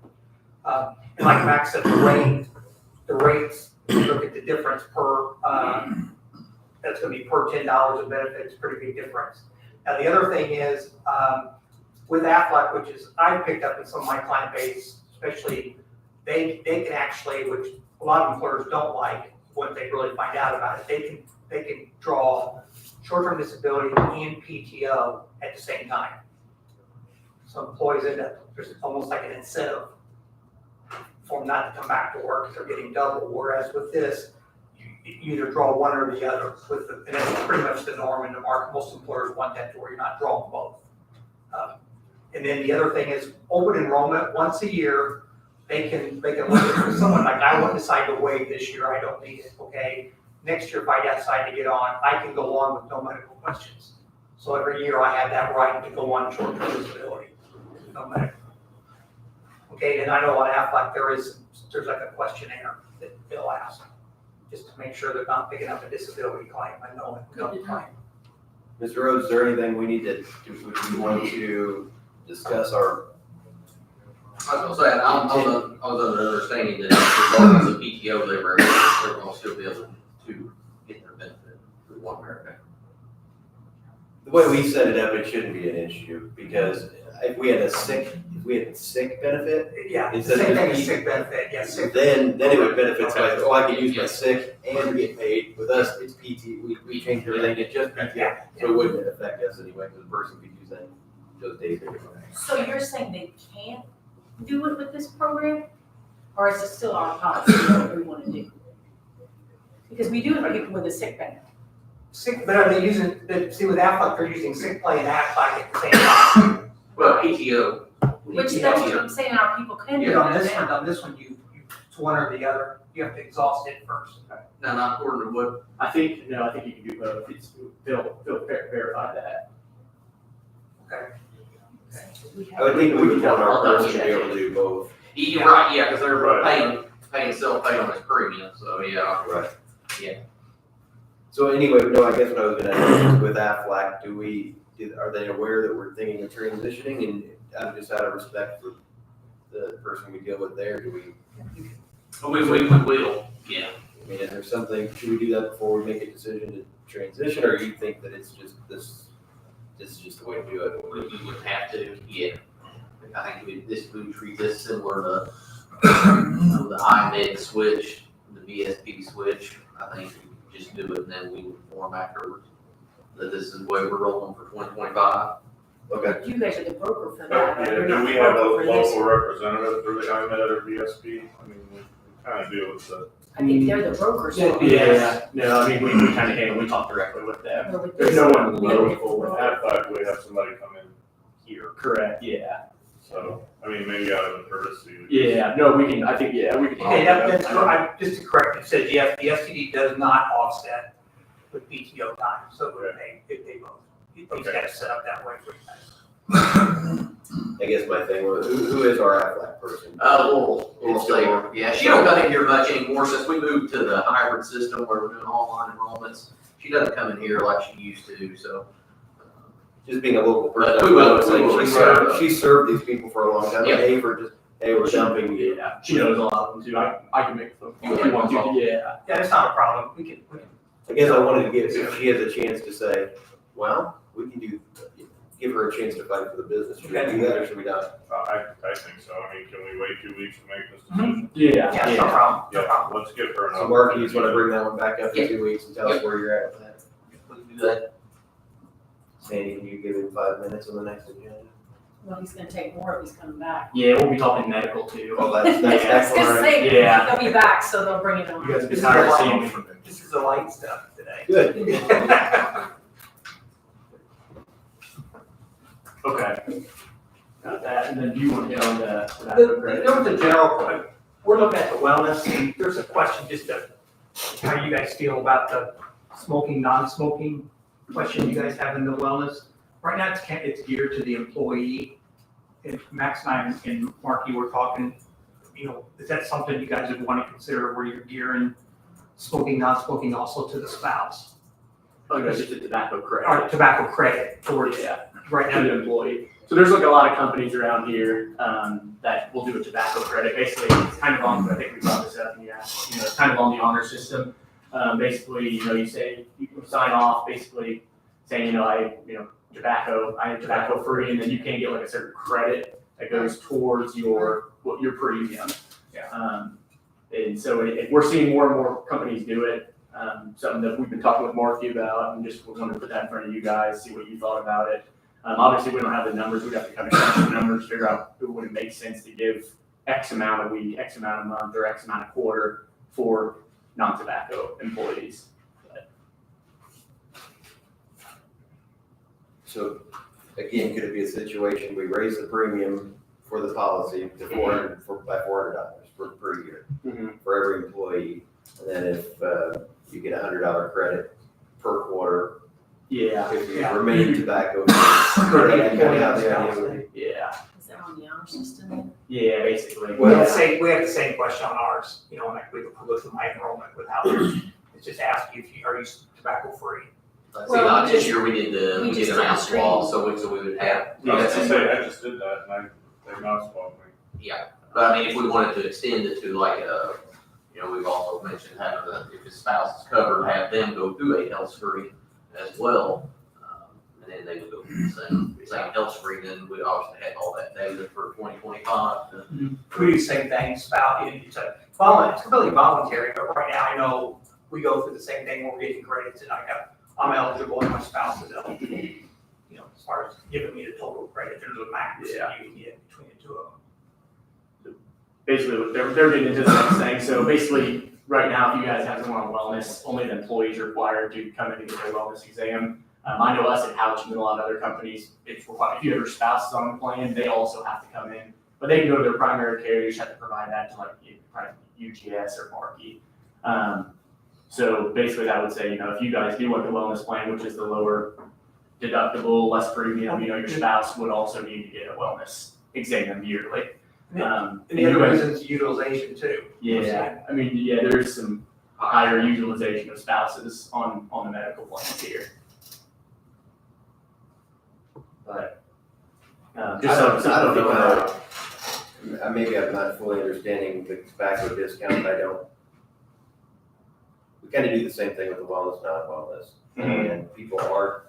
And like Max said, the rates, look at the difference per, that's gonna be per $10 of benefits, pretty big difference. Now, the other thing is, with Aflac, which is, I picked up in some of my client base, especially, they can actually, which a lot of employers don't like, when they really find out about it, they can draw short-term disability and PTO at the same time. So employees end up, there's almost like an incentive for them not to come back to work because they're getting double, whereas with this, you either draw one or the other, and that's pretty much the norm in the market. Most employers want that to where you're not drawing both. And then the other thing is open enrollment once a year. They can look at someone like, I won't decide to waive this year, I don't need it, okay? Next year, if I decide to get on, I can go on with no medical questions. So every year I have that right to go on short-term disability, no medical. Okay, and I know on Aflac there's like a questionnaire that they'll ask, just to make sure they're not picking up a disability claim. I know it. Mr. Rhodes, is there anything we need to, would you want to discuss our? I was gonna say, I was under the understanding that regardless of PTO, they're gonna still be able to get their benefit through One America. The way we set it up, it shouldn't be an issue, because if we had sick benefit, Yeah, the instead same of thing just as sick benefit, yeah, sick. then it would benefit somebody, oh, I can use my sick and get paid. With us, it's PT, we changed everything to just PTO, so it wouldn't affect us anyway, because the person could use that, those days. So you're saying they can't do it with this program? Or is it still our policy what we want to do? Because we do it for people with a sick benefit. Sick, but are they using, see with Aflac, they're using sick pay and Aflac at the same time. Well, PTO. Which that's what I'm saying, our people can do Yeah, on that this one, now. it's one or the other. You have to exhaust it first. No, not according to what. I think you can do both. They'll verify that. Okay. I would think we would want our person to be able to do both. You're right, yeah, because they're paying self-pay on his premium, so yeah. Right. Yeah. So anyway, no, I guess what I was gonna ask is with Aflac, are they aware that we're thinking of transitioning, and just out of respect for the person we deal with there, do we? We will, yeah. I mean, is there something, should we do that before we make a decision to transition, or you think that it's just this is just the way to do it? We would have to, yeah. I think we would treat this similar to the IMED switch, the VSP switch. I think we just do it and then we would inform afterwards that this is the way we're rolling for 2025. Okay. You guys are the broker for that. Yeah, You're do not we the have a broker for this. local representative for the IMED or VSP? I mean, we kind of deal with the. I think they're the brokers. Yeah, no, I mean, we kind of handle, we talk directly with them. Or with There's this. no one local with that. Aflac, we have somebody come in here, Correct, yeah. so, I mean, maybe out of courtesy. Yeah, no, we can, I think, yeah, we can. Okay, that's correct. Just to correct, it says, yes, the STD does not offset with PTO time, so if they both. He's got it set up that way for you guys. I guess my thing was, who is our Aflac person? Laurel It's Saber. Yeah, she don't come in here much anymore since we moved to the hybrid system where we're doing online enrollments. She doesn't come in here like she used to, so. Just being a local person. We will, It's like we will. she served these people for a long time. Yeah. Hey, we're dumping you. Yeah, she knows a lot of them too. I can make them. You If you want to, want yeah. Yeah, that's not a problem. We can. I guess I wanted to give, if she has a chance to say, well, we can give her a chance to fight for the business. Should we do that or should we not? I think so. I mean, can we wait 2 weeks to make this decision? Yeah, Yeah, no problem. No Yeah, problem. let's give her an. So Mark, you just want to bring that one back up in 2 weeks and tell us where you're at with that? We can do that. Sandy, can you give him 5 minutes on the next agenda? Well, he's gonna take more if he's coming back. Yeah, we'll be talking medical too. Oh, that's I was excellent. gonna say, Yeah. they'll be back, so they'll bring it on. You guys will be This is tired of a seeing light- me. This is the light stuff today. Good. Okay. Got that, and then do you want to hit on the? There was a general we're looking at the wellness, and there's a question just to, how you guys feel about the smoking, non-smoking question you guys have in the wellness. Right now, it's geared to the employee. And Max and I and Marky were talking, is that something you guys would want to consider where you're gearing smoking, non-smoking also to the spouse? Oh, that's just a tobacco credit. Or tobacco credit towards right To now. the employee. So there's like a lot of companies around here that will do a tobacco credit. Basically, it's kind of on, I think we brought this up and you asked, it's kind of on the honor system. Basically, you say, you can sign off basically saying, I am tobacco free, and then you can get like a certain credit that goes towards your premium. Yeah. And so we're seeing more and more companies do it. Something that we've been talking with Marky about, and just wanted to put that in front of you guys, see what you thought about it. Obviously, we don't have the numbers. We'd have to kind of crunch the numbers, figure out if it would make sense to give X amount a week, X amount a month, or X amount a quarter for non-tobacco employees. So again, could it be a situation, we raise the premium for the policy to by $400 per year for every employee? And then if you get $100 credit per quarter, if you remain tobacco. Yeah. Is that on the honor system? Yeah, basically. We have the same question on ours, like we go through my enrollment with ours. It's just asking are you tobacco free? See, not this year, we did an ounce wall, so we would have. I just did that, and they mouse swallowed me. Yeah, but I mean, if we wanted to extend it to like, we've also mentioned having if his spouse is covered, have them go through a health screen as well. And then they would go through the same health screen, then we obviously have all that data for 2025. We do the same thing, spouse, it's completely voluntary, but right now I know we go through the same thing when we're getting credits, and I'm eligible and my spouse is eligible. As far as giving me the total credit, there's a max that you can get between the two of them. Basically, they're getting into the next thing. So basically, right now, if you guys have someone on wellness, only the employees are required to come in and get their wellness exam. I know us at Houch and a lot of other companies, it's required. If you have your spouse is on the plan, they also have to come in. But they can go to their primary care. You just have to provide that to like UGS or Marky. So basically, that would say, if you guys do want the wellness plan, which is the lower deductible, less premium, your spouse would also need to get a wellness exam yearly. And the other reason is utilization too. Yeah, there's some higher utilization of spouses on the medical plans here. But I don't know how, maybe I'm not fully understanding the tobacco discount. We kind of do the same thing with the wellness, non-wellness. And people are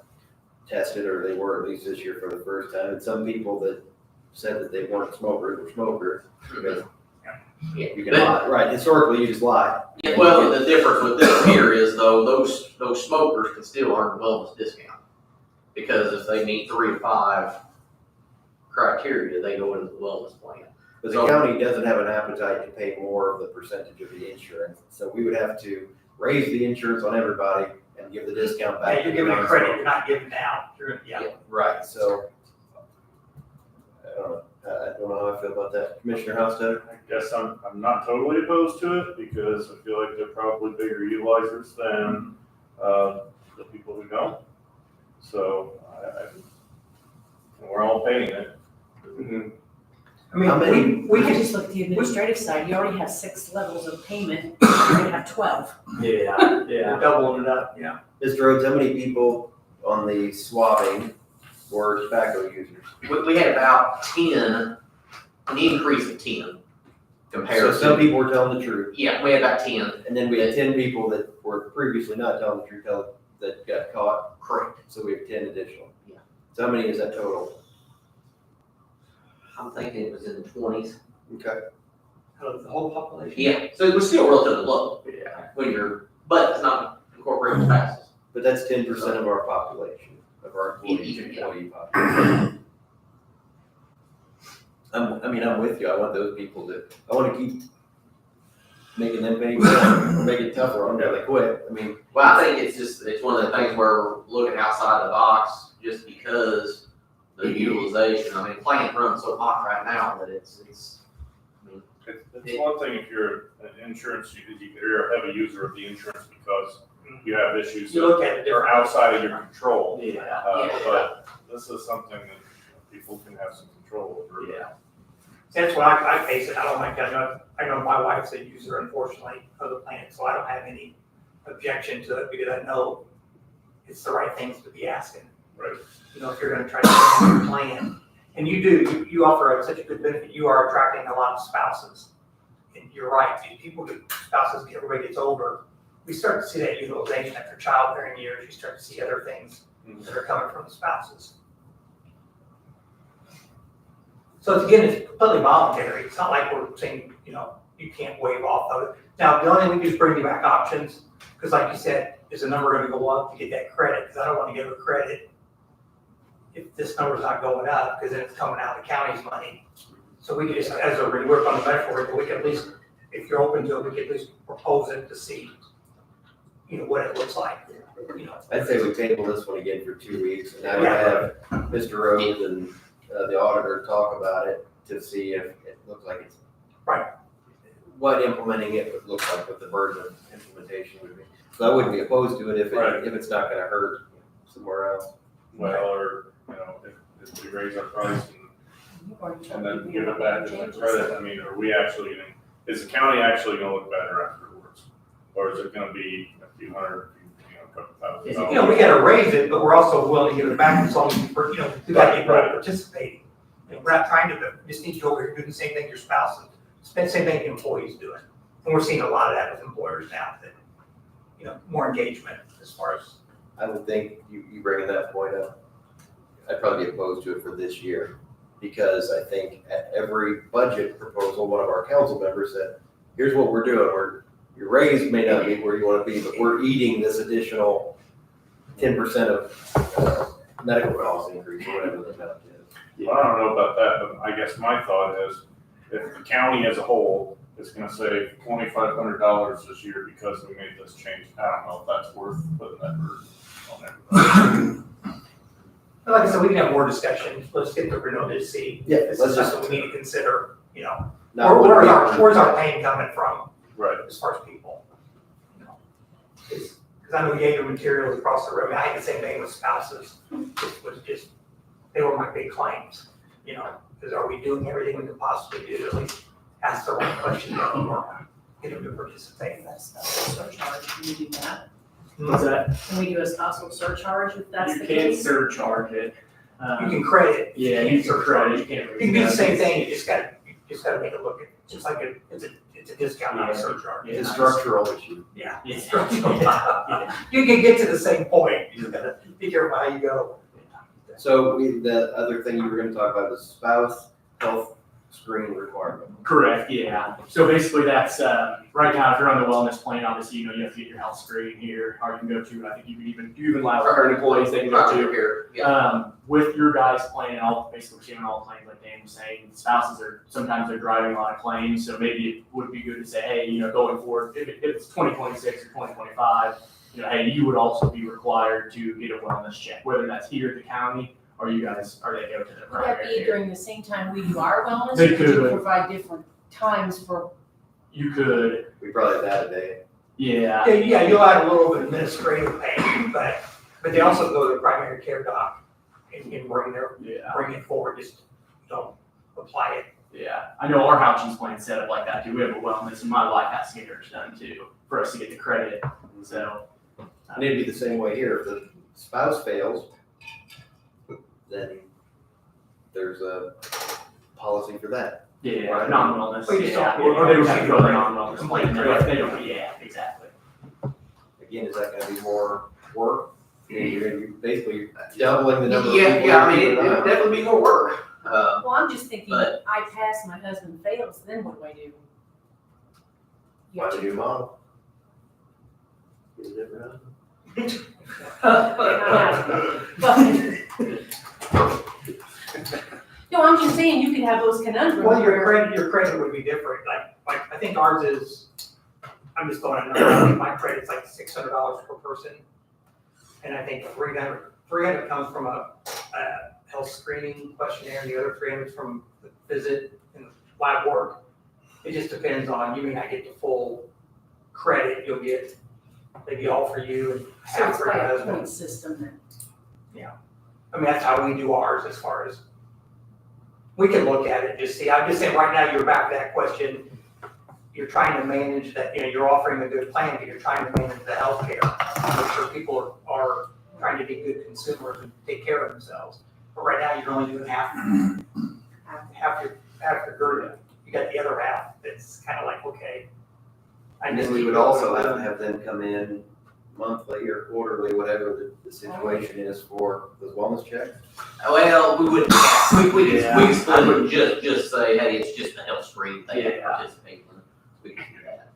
tested, or they were at least this year for the first time. And some people that said that they weren't smokers were smokers. Because you can lie, right? Historically, you just lie. Yeah, well, the difference with this here is though, those smokers can still earn a wellness discount. Because if they meet 3 of 5 criteria, they go into the wellness plan. But the county doesn't have an appetite to pay more of the percentage of the insurance. So we would have to raise the insurance on everybody and give the discount back. Yeah, you're giving a credit, you're not giving down. Right, so I don't know how I feel about that. Commissioner Hostetler? I guess I'm not totally opposed to it, because I feel like they're probably bigger utilizers than the people who don't. So we're all paying it. We can just look at the administrative side. You already have 6 levels of payment. You're gonna have 12. Yeah. We're doubling it up, Mr. Rhodes, how many people on the swabbing were tobacco users? We had about 10, an increase of 10 compared So some people were telling the truth. Yeah, we had about 10. And then we had 10 people that were previously not telling the truth that got caught. Correct. So we have 10 additional. Yeah. So how many is that total? I'm thinking it was in the 20s. Okay. Out of the whole population? Yeah, so it was still relatively low. Yeah. But it's not incorporating spouses. But that's 10% of our population, of our employee population. I'm with you. I want those people I want to keep making them pay more, or make it tougher on them, they quit. Well, I think it's one of the things where we're looking outside the box just because the utilization, plants run so hot right now that it's It's one thing if you're an insurance, you're a heavy user of the insurance because you have issues You look at it that are outside of your control. Yeah. But this is something that people can have some control over. Yeah. That's what I face it. I don't like that. I know my wife's a user, unfortunately, of the plan, so I don't have any objection to it because I know it's the right things to be asking. Right. You know, if you're gonna try to plan your plan, and you offer such a good benefit, you are attracting a lot of spouses. And you're right, spouses, everybody gets older, we start to see that utilization after childbearing years, you start to see other things that are coming from the spouses. So again, it's completely voluntary. It's not like we're saying, you can't waive off of it. Now, the only thing we do is bring you back options, because like you said, is the number gonna go up to get that credit? Because I don't want to give a credit if this number's not going up, because then it's coming out of the county's money. So we could just, as we work on the medical rate, but we can at least, if you're open to it, we can at least propose it to see, what it looks like. I'd say we table this one again for 2 weeks, and I would have Mr. Rhodes and the auditor talk about it to see if it looks like it's. Right. What implementing it would look like, what the burden of implementation would be. So I wouldn't be opposed to it if it's not gonna hurt somewhere else. Well, or, if we raise our price and then give it back as a credit, I mean, are we actually gonna, is the county actually gonna look better afterwards? Or is it gonna be a few hundred, a couple $1,000? We gotta raise it, but we're also willing to give it back as long as, we gotta get everybody participating. We're not trying to, just need you over here doing the same thing your spouse, same thing the employees doing. And we're seeing a lot of that with employers now, that, more engagement as far as. I would think you bringing that point up, I'd probably be opposed to it for this year. Because I think at every budget proposal, one of our council members said, here's what we're doing, your raise may not be where you want to be, but we're eating this additional 10% of medical cost increase or whatever the amount is. Well, I don't know about that, but I guess my thought is, if the county as a whole is gonna save $2,500 this year because we made this change, I don't know if that's worth putting that burden on everybody. Like I said, we can have more discussion. Let's get the renewal to see. Yeah, This let's is just- something we need to consider, Not where's our pain coming from? Right. As far as people. Because I know Jaeger materials across the road, I had the same thing with spouses. It was just, they were my big claims, because are we doing everything we could possibly do to at least ask the right question or get them to participate? That's a surcharge, can we do that? What's that? Can we do a spousal surcharge if that's You the can't case? surcharge it. You can credit. Yeah, you can credit, you can't. You can do the same thing, you just gotta make it look, just like it's a discount, not a surcharge. It's a structural issue. Yeah. Yeah. Structural. You can get to the same point, you just gotta be careful how you go. So the other thing you were gonna talk about was spouse health screening requirement. Correct, yeah. So basically that's, right now, if you're on the wellness plan, obviously, you have to get your health screen here, or you can go to, I think you even allow current employees, they can go to. Here, yeah. With your guys' plan, basically we're seeing all claims like Dan was saying, spouses sometimes they're driving a lot of claims, so maybe it would be good to say, hey, going forward, if it's 2026 or 2025, hey, you would also be required to get a wellness check, whether that's here at the county, or they go to the Would that primary be care. during the same time we do our wellness? They or do you could. provide different times for? You could, We probably have that today. yeah. Yeah, you'll add a little bit of administrative pay, but they also go to the primary care doc and bring it forward, just don't apply it. Yeah, I know our housing plan set up like that too. We have a wellness, and my wife has to get hers done too for us to get the credit. So And it'd be the same way here. If the spouse fails, then there's a policy for that. yeah, Right. non-wellness. Well, you just Yeah, don't- or they would have to go to the non-wellness Complete plan. credit. They don't. Yeah, exactly. Again, is that gonna be more work? You're basically doubling the number of Yeah, people. yeah, I mean, that it do would it. definitely be more work. Well, I'm just thinking, But- I pass, my husband fails, then what do I do? You have Find a to- new model. Get a different husband. No, I'm just saying, you could have those conundrums. Well, your where- credit would be different, like, I think ours is, I'm just throwing a number, I think my credit's like $600 per person. And I think 300 comes from a health screening questionnaire, and the other 300 is from the visit and lab work. It just depends on, you may not get the full credit, you'll get, maybe all for you and So half it's for your by a husband. point system then. I mean, that's how we do ours as far as, we can look at it, just see, I'm just saying, right now, you're back to that question. You're trying to manage that, you're offering a good plan, but you're trying to manage the healthcare. Make sure people are trying to be good consumers and take care of themselves. But right now, you're only doing half your burden. You got the other half that's kind of like, okay. I And just then we keep would going also with have it. to have them come in monthly or quarterly, whatever the situation is for those wellness checks. Well, we wouldn't, we could split it, just say, hey, it's just a health screen, they have to participate in it. We can do that.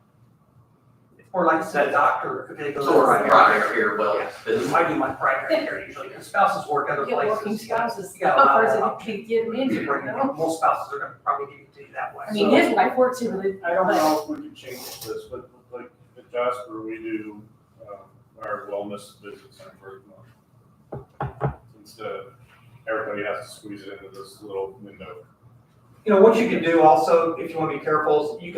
Or like I said, a doctor, if they go to Sort of primary primary care, well, Yeah. I do my primary care usually, because spouses work other Get places. working spouses, You got a lot person of who can get them in, you know? Most spouses are gonna probably give it to you that way. I mean, his wife works here, really. I don't know if we can change this, but like at Jasper, we do, our wellness visits on birth month. Instead, everybody has to squeeze it into this little window. What you can do also, if you wanna be careful, is we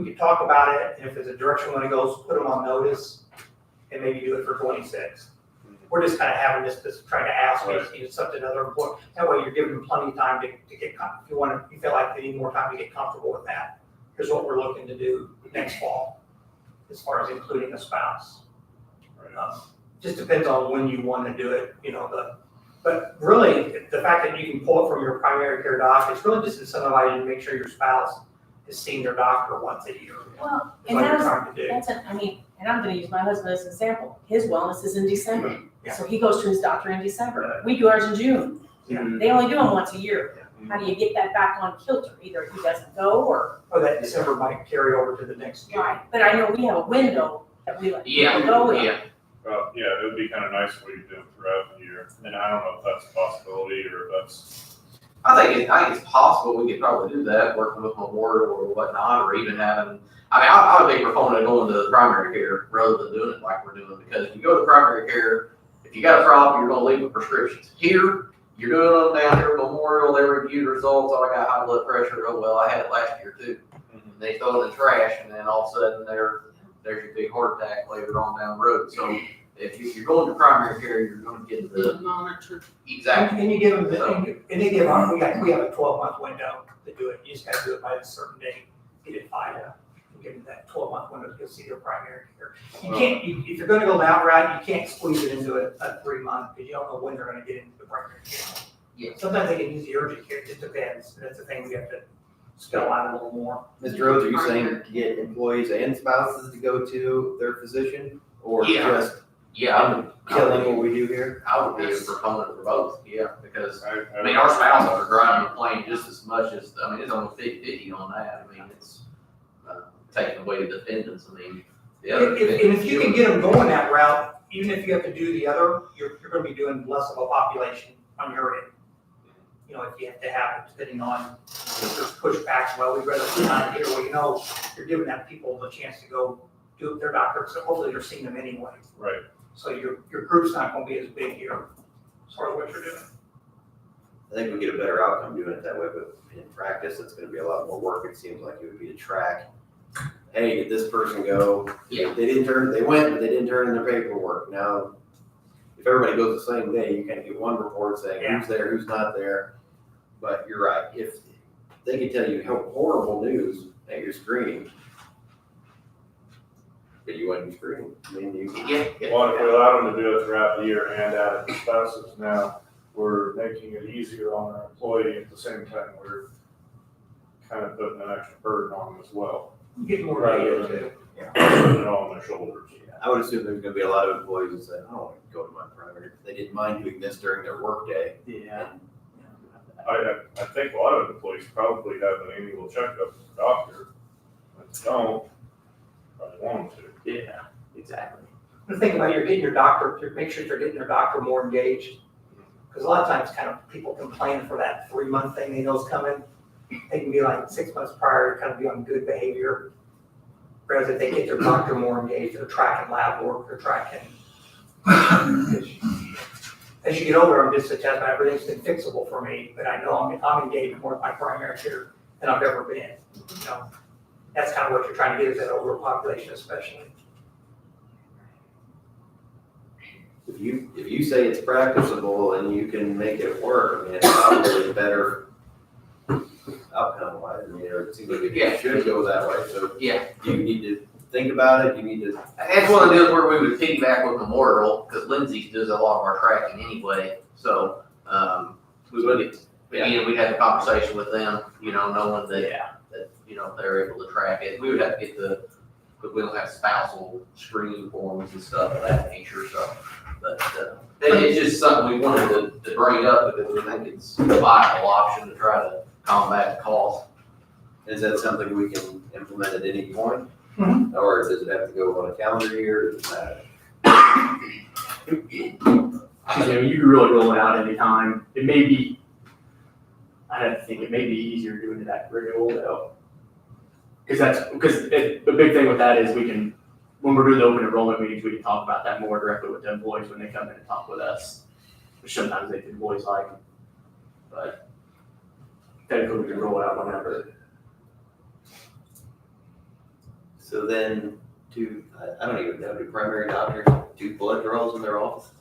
could talk about it, and if there's a direction when it goes, put them on notice, and maybe do it for 26. We're just kinda having this trying to ask, if something other important, that way you're giving them plenty of time to get, if you feel like they need more time to get comfortable with that. Here's what we're looking to do next fall, as far as including a spouse. Just depends on when you wanna do it, but really, the fact that you can pull it from your primary care doc, it's really just incentivizing you to make sure your spouse is seeing their doctor once a year. Well, That's and what you're that's, trying to do. and I'm gonna use my husband as an example. His wellness is in December. Yeah. So he goes to his doctor in December. We do ours in June. Yeah. They only do them once a year. How do you get that back on kilter? Either he doesn't go or. Or that December might carry over to the next year. Right, but I know we have a window that we let Yeah, people go in. yeah. Well, yeah, it would be kind of nice if we could do it throughout the year, and I don't know if that's a possibility or if that's. I think it's possible, we could probably do that, working with Memorial or whatnot, or even having, I'm a big proponent of going to the primary care rather than doing it like we're doing, because if you go to primary care, if you got a problem, you're gonna leave with prescriptions. Here, you're doing them down here at Memorial, they review the results, oh, I got high blood pressure, oh, well, I had it last year too. They throw it in the trash, and then all of a sudden, there's your big heart attack later on down the road. So if you're going to primary care, you're gonna get the. Monitored. Exactly. And you give them, and they give, we have a 12-month window to do it. You just gotta do it by a certain date, get it filed, and give them that 12-month window to go see their primary care. You can't, if you're gonna go that route, you can't squeeze it into a 3-month, because you don't know when they're gonna get into the primary care. Yeah. Sometimes they can use the urgent care, it just depends. That's the thing we have to spell out a little more. Mr. Rhodes, are you saying to get employees and spouses to go to their physician? Or Yeah. just Yeah, killing what we do here? I would be a proponent for both, yeah, because, I our spouses are driving the plane just as much as, it's only 50-50 on that, it's, taking away the dependence, the other. And if you can get them going that route, even if you have to do the other, you're gonna be doing less of a population on your end. If you have to have it, depending on if there's pushback, well, we'd rather put it on here, well, you're giving that people the chance to go do their doctor, so hopefully you're seeing them anyway. Right. So your group's not gonna be as big here, as far as what you're doing. I think we get a better outcome doing it that way, but in practice, it's gonna be a lot more work. It seems like it would be to track, hey, did this person go? Yeah. They went, but they didn't turn in their paperwork. Now, if everybody goes the same day, you kind of get one report saying who's there, who's not there. But you're right, if they can tell you horrible news at your screening, but you wasn't screened, Yeah. Well, if we allow them to do it throughout the year and add it to spouses, now we're making it easier on our employee at the same time, we're kind of putting an extra burden on them as well. You get more Rather data than too. putting it on their shoulders. I would assume there's gonna be a lot of employees that say, I don't want to go to my primary. They didn't mind doing this during their workday. Yeah. I think a lot of employees probably have an annual checkup with the doctor. If they don't, probably want them to. Yeah, exactly. The thing about you're getting your doctor, to make sure you're getting their doctor more engaged. Because a lot of times kind of people complain for that 3-month thing they know's coming. They can be like 6 months prior to kind of be on good behavior. Whereas if they get their doctor more engaged, they're tracking lab work, they're tracking. As you get older, I'm just attesting, everything's been fixable for me, but I know I'm engaged more with my primary care than I've ever been. That's kind of what you're trying to get, is that overpopulation especially. If you say it's practicable and you can make it work, I mean, it's probably a better outcome wise. I mean, it seems like it should go that way, so Yeah, you need to think about it, you need to. that's one of the deals where we would piggyback with Memorial, because Lindsay does a lot of our tracking anyway, so, we would, again, we'd have a conversation with them, knowing that, they're able to track it. We would have to get but we don't have spousal screening forms and stuff of that nature, so. But, it's just something we wanted to bring up because we think it's a viable option to try to combat the cost. Is that something we can implement at any point? Mhm. Or does it have to go on a calendar year? Does it matter? You can really roll it out anytime. It may be, I have to think, it may be easier doing it at renewal though. Because the big thing with that is we can, when we're doing the open enrollment meetings, we can talk about that more directly with the employees when they come in and talk with us. Which sometimes the employees like, but technically we can roll it out whenever. So then, I don't even know, do primary doctors do blood draws in their office?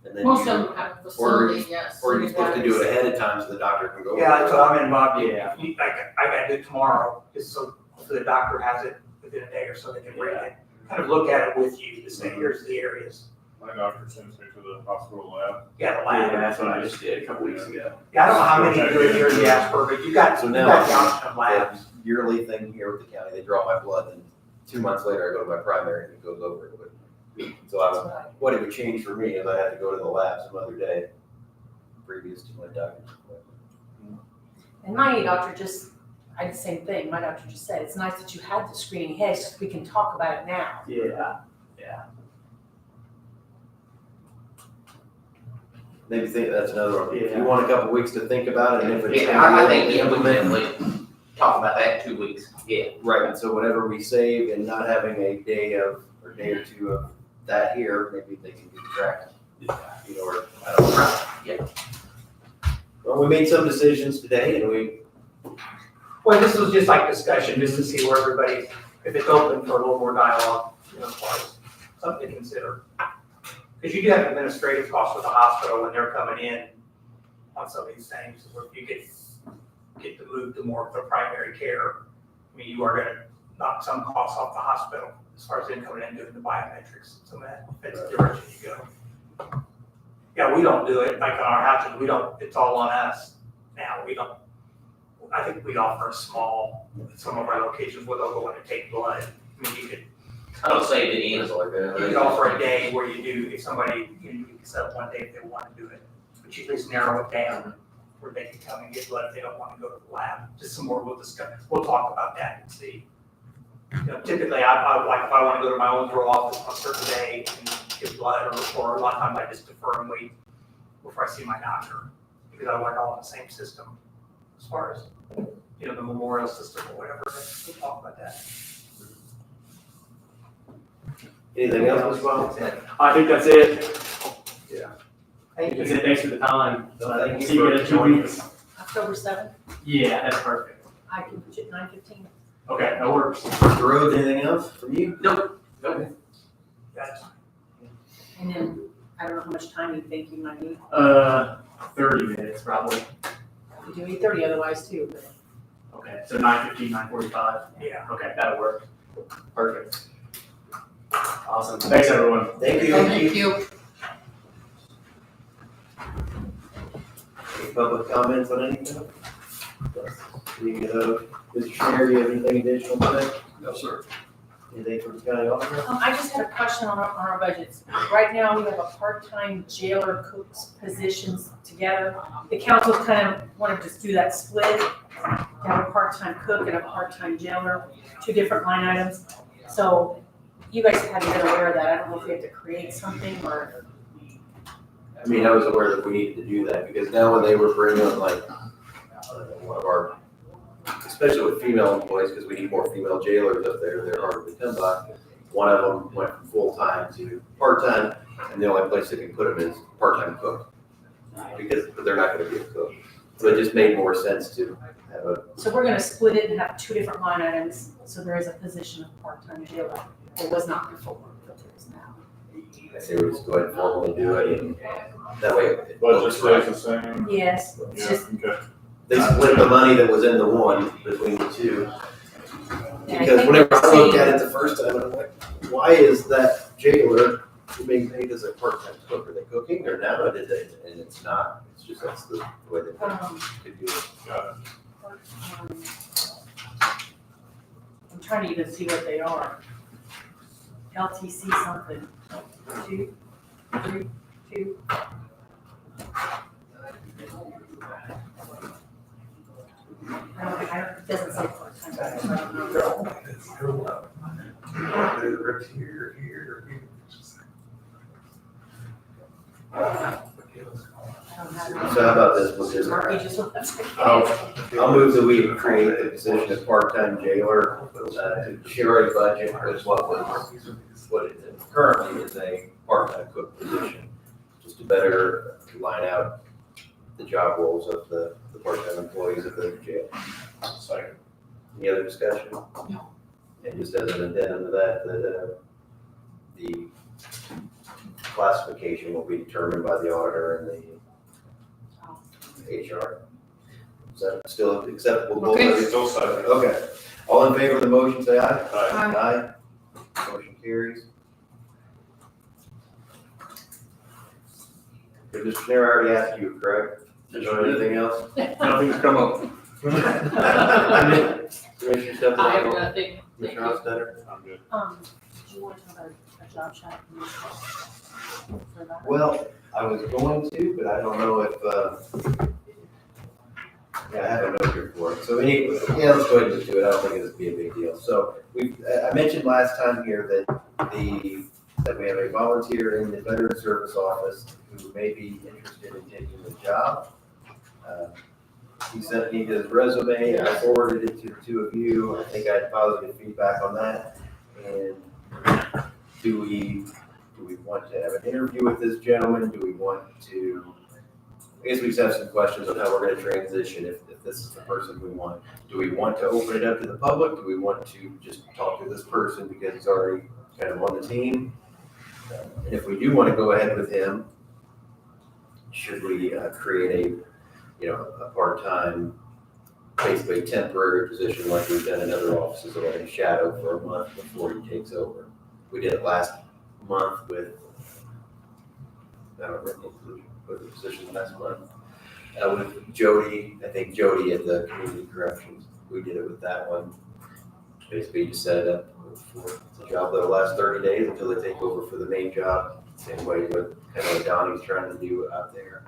And then Most you- of them have a facility, yes. Or are you supposed to do it ahead of time so the doctor can go? Yeah, so I'm involved, Yeah. I gotta do it tomorrow, just so the doctor has it within a day or so they can read it. Kind of look at it with you to say, here's the areas. My doctor sends me to the hospital lab. Yeah, the lab. Yeah, that's what I just did a couple weeks ago. Yeah, I don't know how many you do in here, Jasper, but you got So the now, option of labs. that yearly thing here with the county, they draw my blood and 2 months later I go to my primary and it goes over it. So what it would change for me is I had to go to the lab some other day previous to my doctor's appointment. And my doctor I did the same thing. My doctor just said, it's nice that you had the screening ahead, so we can talk about it now. Yeah. Maybe think that's another one. If Yeah. you want a couple weeks to think about it and if it's. Yeah, I think, we definitely talk about that in 2 weeks, yeah. Right, and so whatever we save and not having a day or two of that here, maybe they can get tracked. Or, I don't know. Yeah. Well, we made some decisions today and Well, this was just like discussion, just to see where everybody, if it's open for a little more dialogue, as far as something to consider. Because you do have administrative costs with the hospital when they're coming in on some of these things, where if you get to move to more of the primary care, I mean, you are gonna knock some costs off the hospital as far as them coming in and doing the biometrics, so that's the direction you go. Yeah, we don't do it, like on our houses, it's all on us now, I think we offer some of our locations where they'll go in and take blood. I mean, you could I don't say it in like You that. could offer a day where you do, if somebody, you can set up one day if they want to do it, but you at least narrow it down where they can come and get blood if they don't want to go to the lab. Just some more, we'll talk about that and see. Typically, I like, if I want to go to my own rural office on a certain day and get blood, or a lot of times I just defer and wait before I see my doctor, because I work all in the same system as far as, the memorial system or whatever, we'll talk about that. anything else, Mr. Bob? I think that's it. Thank That's you. it. Thanks for the time. Thank you See you for in 2 joining weeks. October 7th, Yeah, that's perfect. I can put you at 9:15. Okay, that works. Mr. Rhodes, anything else from you? Nope. That's And then, I don't know how much time you think you might need. 30 minutes probably. You do 8:30 otherwise too, but. Okay, so 9:15, 9:45. Yeah. Okay, that'll work. Perfect. Awesome. Thanks, everyone. Thank you. Thank you. Any public comments on anything? Mr. Schneider, you have anything additional to say? No, sir. Anything from the county auditor? I just had a question on our budgets. Right now, we have a part-time jailer cooks positions together. The council kind of wanted to just do that split, to have a part-time cook and a part-time jailer, 2 different line items. So you guys haven't been aware of that. I don't know if we have to create something or. I mean, I was aware that we needed to do that because now when they were bringing on like, one of our, especially with female employees, because we need more female jailers up there, they're harder to come by. One of them went from full-time to part-time, and the only place they can put them is part-time cook. But they're not gonna be a cook. So it just made more sense to have a, So we're gonna split it and have two different line items, so there is a position of part-time jailer. It was not before, but there is now. I say we just go ahead and formally do it, and that way. it Budget looks stays right. the same. Yes, it's Yeah, just, okay. They split the money that was in the one between the two. Yeah, I Because think whenever what I you're looked at saying- it the first time, I'm like, why is that jailer being paid as a part-time cook? Are they cooking or now? Or did they? And it's not. It's just that's the way that they could do it. I'm trying to even see what they are. LTC something, 2, 3, 2. It doesn't say part-time, so I don't know. I don't have it. So how about this? We'll just, Mark, you just left. I'll move that we create the position of part-time jailer to share a budget with what it currently is a part-time cook position, just to better line out the job roles of the part-time employees of the jail. Second. Any other discussion? No. And just as an addendum to that, the classification will be determined by the auditor and the HR. Is that still acceptable? Okay. Still second. Okay. All in favor of the motion, say aye. Aye. Aye. Motion carries. Mr. Schneider, I already asked you, correct? Is there anything else? Nothing's come up. Commissioner Stephanie? I have nothing. Thank Commissioner you. Hostetter? I'm good. Do you want to have a job shot? For that? Well, I was going to, but I don't know if, yeah, I have a note here for it. So anyway, yeah, let's go ahead and just do it. I don't think it'll be a big deal. So I mentioned last time here that we have a volunteer in the Veteran Service Office who may be interested in taking the job. He sent me his resume, I forwarded it to the two of you. I think I had positive feedback on that. And do we want to have an interview with this gentleman? Do we want to, I guess we just have some questions on how we're gonna transition if this is the person we want. Do we want to open it up to the public? Do we want to just talk to this person because he's already kind of on the team? And if we do want to go ahead with him, should we create a part-time, basically temporary position like we've done in other offices that let him shadow for a month before he takes over? We did it last month with, I don't remember what the position last month. With Jody, I think Jody at the Community Corrections, we did it with that one. Basically, you set it up for the job that'll last 30 days until they take over for the main job. Same way with kind of what Donnie's trying to do out there.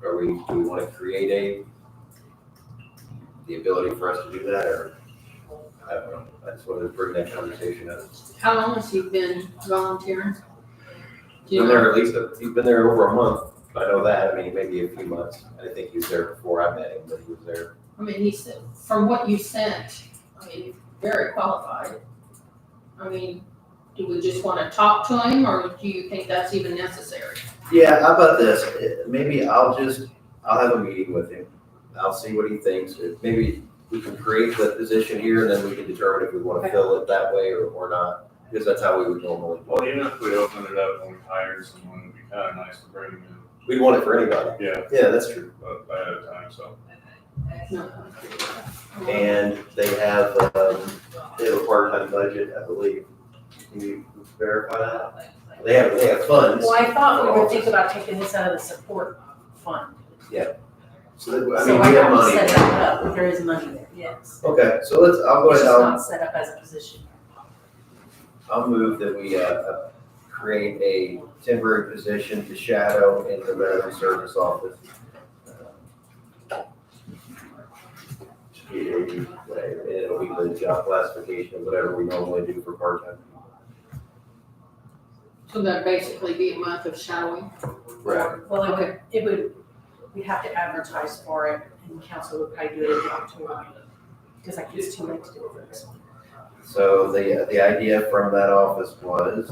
Do we want to create the ability for us to do that, or I don't know. I just wanted to bring that conversation up. How long has he been volunteering? Do He's you been know? there he's been there over a month. I know that. I mean, maybe a few months. I didn't think he was there before I met him, but he was there. I mean, he said, from what you sent, I mean, very qualified. I mean, do we just want to talk to him, or do you think that's even necessary? Yeah, how about this? Maybe I'll have a meeting with him. I'll see what he thinks. Maybe we can create the position here and then we can determine if we want to fill it that way or not, because that's how we would normally do Well, it. even if we open it up and we hire someone, it'd be kind of nice to bring them We'd want it for anybody. in. Yeah, that's true. Ahead of time, so. No. And they have a part-time budget, I believe. Can you verify that? They have funds. Well, I thought we were thinking about taking this out of the support fund. So that, I So mean, I we have have to money. set that up, there is money there, yes. Okay, so I'll go It's ahead, just not set up as a position. I'll move that we, create a temporary position to shadow in the Veteran Service Office. It'll be the job classification of whatever we normally do for part-time. So that'd basically be a month of shadowing? Right. Well, we'd have to advertise for it, and council would probably do it in October, because I think it's too late to do it for this one. So the idea from that office was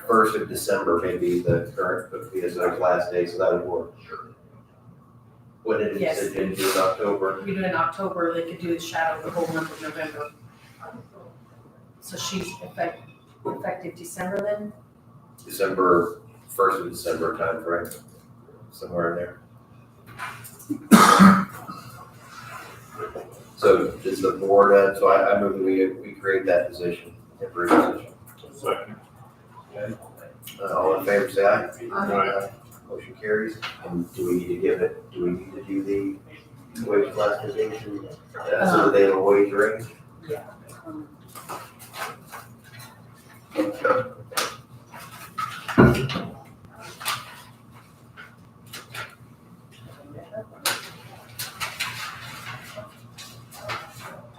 1st of December may be the current VSO's last day, so that would work. What did it Yes. say, June, in October? We do it in October, they could do the shadow the whole month of November. So she's effective December then? December, 1st of December timeframe, somewhere in there. So does the board, so I move that we create that position, temporary position. Second. All in favor, say aye. Aye. Motion carries. And do we need to do the wage classification, so that they have a wage range?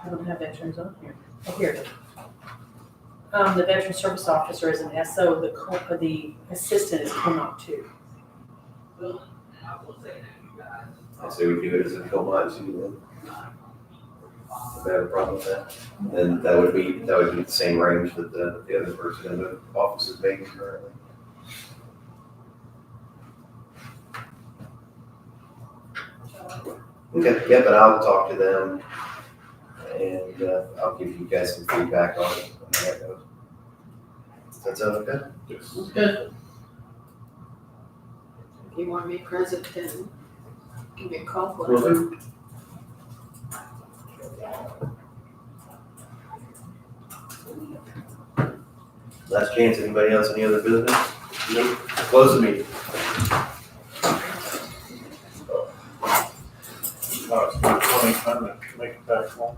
I don't have veterans on here. Oh, here it is. The veteran service officer is an SO, the assistant is CONOC 2. I say we do it as a co-mod too, then. If they have a problem with that, then that would be the same range that the other person in the office is making currently. Okay, yeah, but I'll talk to them and I'll give you guys some feedback on how that goes. Does that sound okay? Yes. Good. If you want to be present, then give me a call. Will do. Last chance, anybody else, any other business? Nope. Close the meeting. It's not 20 time to make it back home.